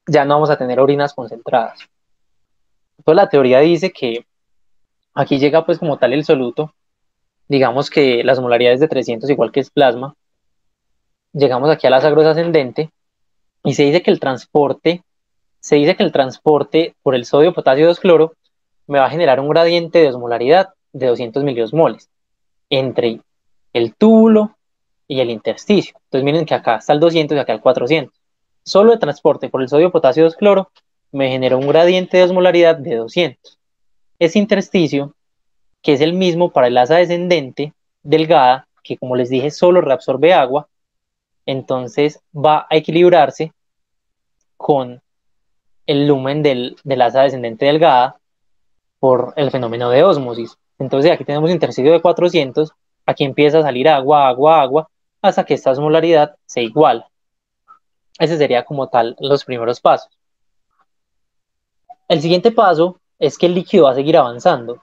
ya no vamos a tener orinas concentradas. Entonces la teoría dice que aquí llega pues como tal el soluto, digamos que las molaridades de 300 igual que es plasma, llegamos aquí a la asa gruesa ascendente y se dice que el transporte por el sodio potasio 2 cloro me va a generar un gradiente de osmolaridad de 200 miliosmoles entre el túbulo y el intersticio. Entonces miren que acá está el 200 y acá el 400. Solo el transporte por el sodio potasio 2 cloro me generó un gradiente de osmolaridad de 200. Ese intersticio, que es el mismo para el asa descendente delgada, que como les dije solo reabsorbe agua, entonces va a equilibrarse con el lumen del asa descendente delgada por el fenómeno de ósmosis. Entonces aquí tenemos intersticio de 400, aquí empieza a salir agua, agua, agua, hasta que esta osmolaridad se iguala. Ese sería como tal los primeros pasos. El siguiente paso es que el líquido va a seguir avanzando.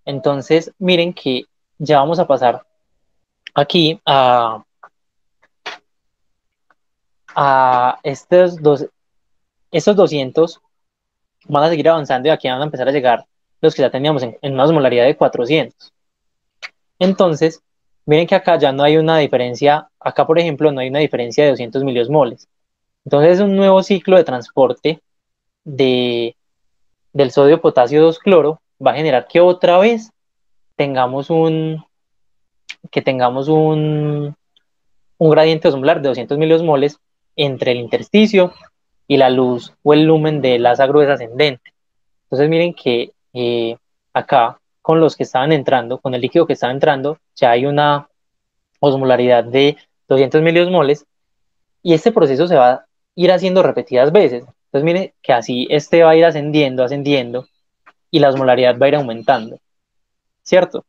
Entonces miren que ya vamos a pasar aquí a estos 200 van a seguir avanzando y aquí van a empezar a llegar los que ya teníamos en una osmolaridad de 400. Entonces, miren que acá ya no hay una diferencia, acá por ejemplo no hay una diferencia de 200 miliosmoles. Entonces es un nuevo ciclo de transporte de, del sodio potasio 2 cloro, va a generar que otra vez tengamos un gradiente osmolar de 200 miliosmoles entre el intersticio y la luz o el lumen de la asa gruesa ascendente. Entonces miren que acá con los que estaban entrando, con el líquido que estaba entrando, ya hay una osmolaridad de 200 miliosmoles y este proceso se va a ir haciendo repetidas veces. Entonces miren que así este va a ir ascendiendo, ascendiendo y la osmolaridad va a ir aumentando, ¿cierto?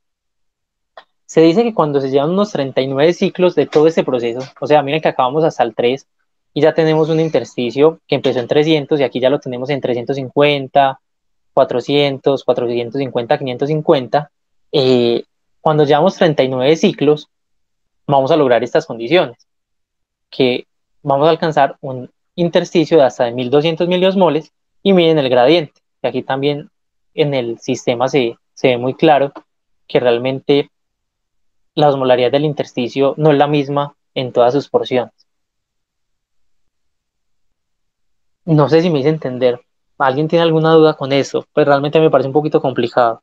Se dice que cuando se llevan unos 39 ciclos de todo este proceso, o sea, miren que acabamos hasta el 3 y ya tenemos un intersticio que empezó en 300 y aquí ya lo tenemos en 350, 400, 450, 550. Cuando llevamos 39 ciclos, vamos a lograr estas condiciones, que vamos a alcanzar un intersticio de hasta de 1200 miliosmoles y miren el gradiente, que aquí también en el sistema se ve muy claro que realmente la osmolaridad del intersticio no es la misma en todas sus porciones. No sé si me hice entender. ¿Alguien tiene alguna duda con eso? Pues realmente me parece un poquito complicado.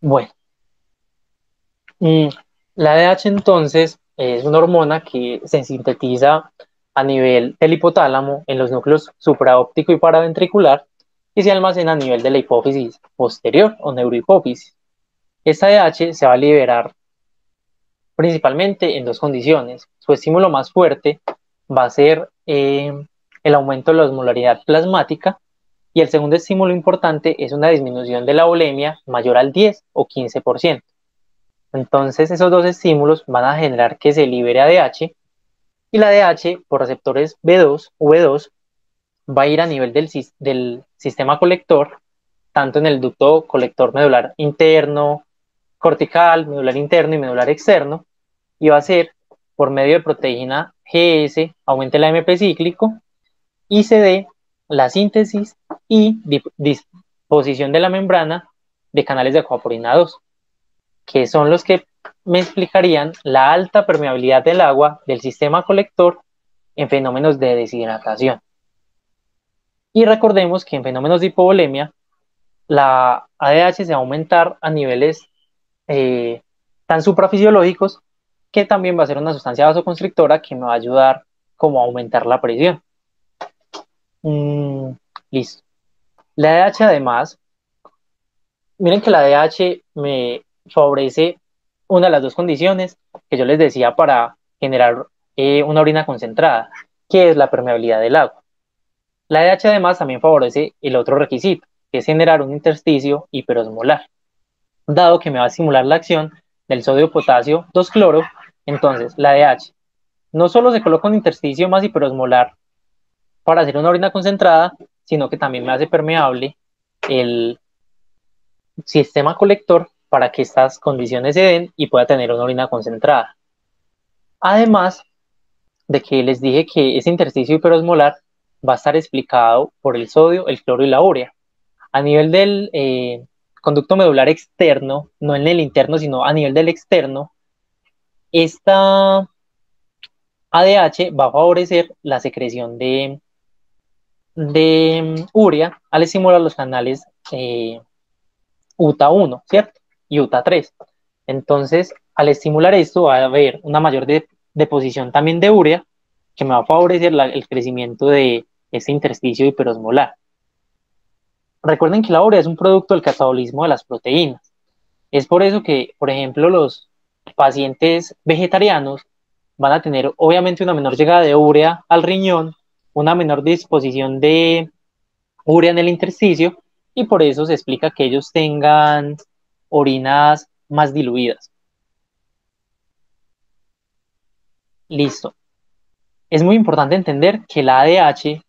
Bueno, mm, la ADH entonces es una hormona que se sintetiza a nivel del hipotálamo en los núcleos supraóptico y paraventricular y se almacena a nivel de la hipófisis posterior o neurohipófisis. Esta ADH se va a liberar principalmente en dos condiciones. Su estímulo más fuerte va a ser el aumento de la osmolaridad plasmática y el segundo estímulo importante es una disminución de la volemia mayor al 10 o 15%. Entonces esos dos estímulos van a generar que se libere ADH y la ADH por receptores B2, V2 va a ir a nivel del sistema colector, tanto en el ducto colector medular interno, cortical, medular interno y medular externo, y va a ser por medio de proteína GS, aumente el AMP cíclico y se dé la síntesis y disposición de la membrana de canales de acuaporina 2, que son los que me explicarían la alta permeabilidad del agua del sistema colector en fenómenos de deshidratación. Y recordemos que en fenómenos de hipovolemia, la ADH se va a aumentar a niveles tan suprafisiológicos que también va a ser una sustancia vasoconstrictora que me va a ayudar como a aumentar la presión. Listo. La ADH además, miren que la ADH me favorece una de las dos condiciones que yo les decía para generar una orina concentrada, que es la permeabilidad del agua. La ADH además también favorece el otro requisito, que es generar un intersticio hiperosmolar, dado que me va a estimular la acción del sodio-potasio 2-cloro. Entonces, la ADH no solo se coloca un intersticio más hiperosmolar para hacer una orina concentrada, sino que también me hace permeable el sistema colector para que estas condiciones se den y pueda tener una orina concentrada. Además de que les dije que ese intersticio hiperosmolar va a estar explicado por el sodio, el cloro y la urea. A nivel del conducto medular externo, no en el interno, sino a nivel del externo, esta ADH va a favorecer la secreción de urea al estimular los canales UTA1, ¿cierto? Y UTA3. Entonces, al estimular esto, va a haber una mayor deposición también de urea que me va a favorecer el crecimiento de este intersticio hiperosmolar. Recuerden que la urea es un producto del catabolismo de las proteínas. Es por eso que, por ejemplo, los pacientes vegetarianos van a tener obviamente una menor llegada de urea al riñón, una menor disposición de urea en el intersticio y por eso se explica que ellos tengan orinas más diluidas. Listo. Es muy importante entender que la ADH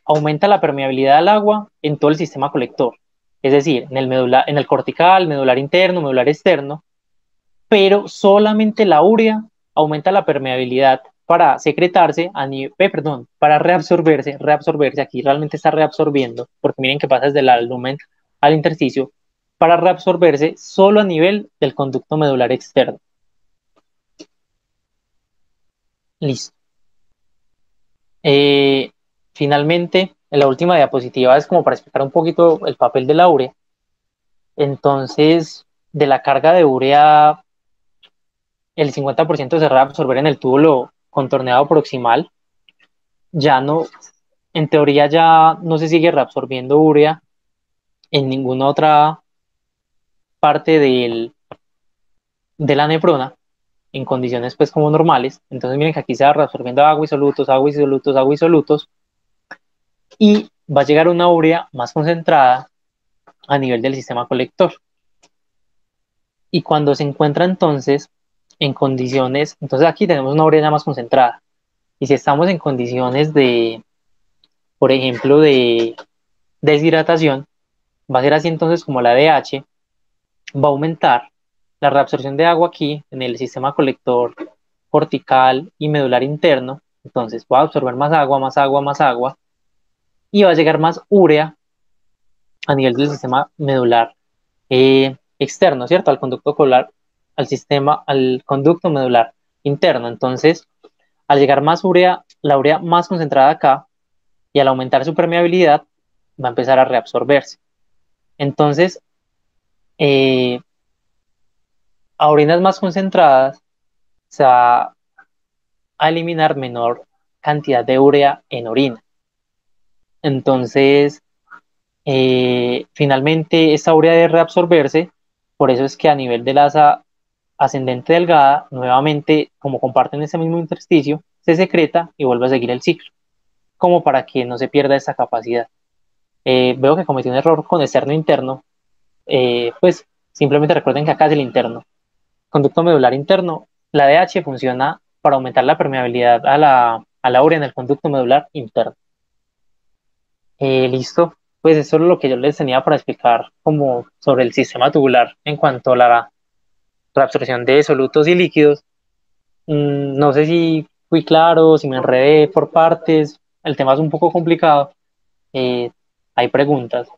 aumenta la permeabilidad del agua en todo el sistema colector, es decir, en el cortical, medular interno, medular externo, pero solamente la urea aumenta la permeabilidad para secretarse para reabsorberse, aquí realmente está reabsorbiendo, porque miren que pasa desde el albumen al intersticio, para reabsorberse solo a nivel del conducto medular externo. Listo. Finalmente, en la última diapositiva es como para explicar un poquito el papel de la urea. Entonces, de la carga de urea, el 50% se reabsorber en el túbulo contorneado proximal. Ya no, en teoría ya no se sigue reabsorbiendo urea en ninguna otra parte de la nefrona en condiciones pues como normales. Entonces miren que aquí se va reabsorbiendo agua y solutos, agua y solutos, agua y solutos y va a llegar una urea más concentrada a nivel del sistema colector. Y cuando se encuentra entonces en condiciones, entonces aquí tenemos una urea más concentrada. Y si estamos en condiciones de, por ejemplo, de deshidratación, va a ser así entonces como la ADH va a aumentar la reabsorción de agua aquí en el sistema colector cortical y medular interno. Entonces va a absorber más agua, más agua, más agua, y va a llegar más urea a nivel del sistema medular externo, ¿cierto? Al conducto ocular, al conducto medular interno. Entonces, al llegar más urea, la urea más concentrada acá, y al aumentar su permeabilidad, va a empezar a reabsorberse. Entonces, eh, a orinas más concentradas se va a eliminar menor cantidad de urea en orina. Entonces, finalmente, esta urea de reabsorberse, por eso es que a nivel de la asa ascendente delgada, nuevamente, como comparten ese mismo intersticio, se secreta y vuelve a seguir el ciclo, como para que no se pierda esta capacidad. Veo que cometí un error con externo e interno, pues simplemente recuerden que acá es el interno. Conducto medular interno, la DH funciona para aumentar la permeabilidad a la urea en el conducto medular interno. Listo, pues eso es lo que yo les tenía para explicar como sobre el sistema tubular en cuanto a la reabsorción de solutos y líquidos. No sé si fui claro, si me enredé por partes, el tema es un poco complicado. Eh, Hay preguntas.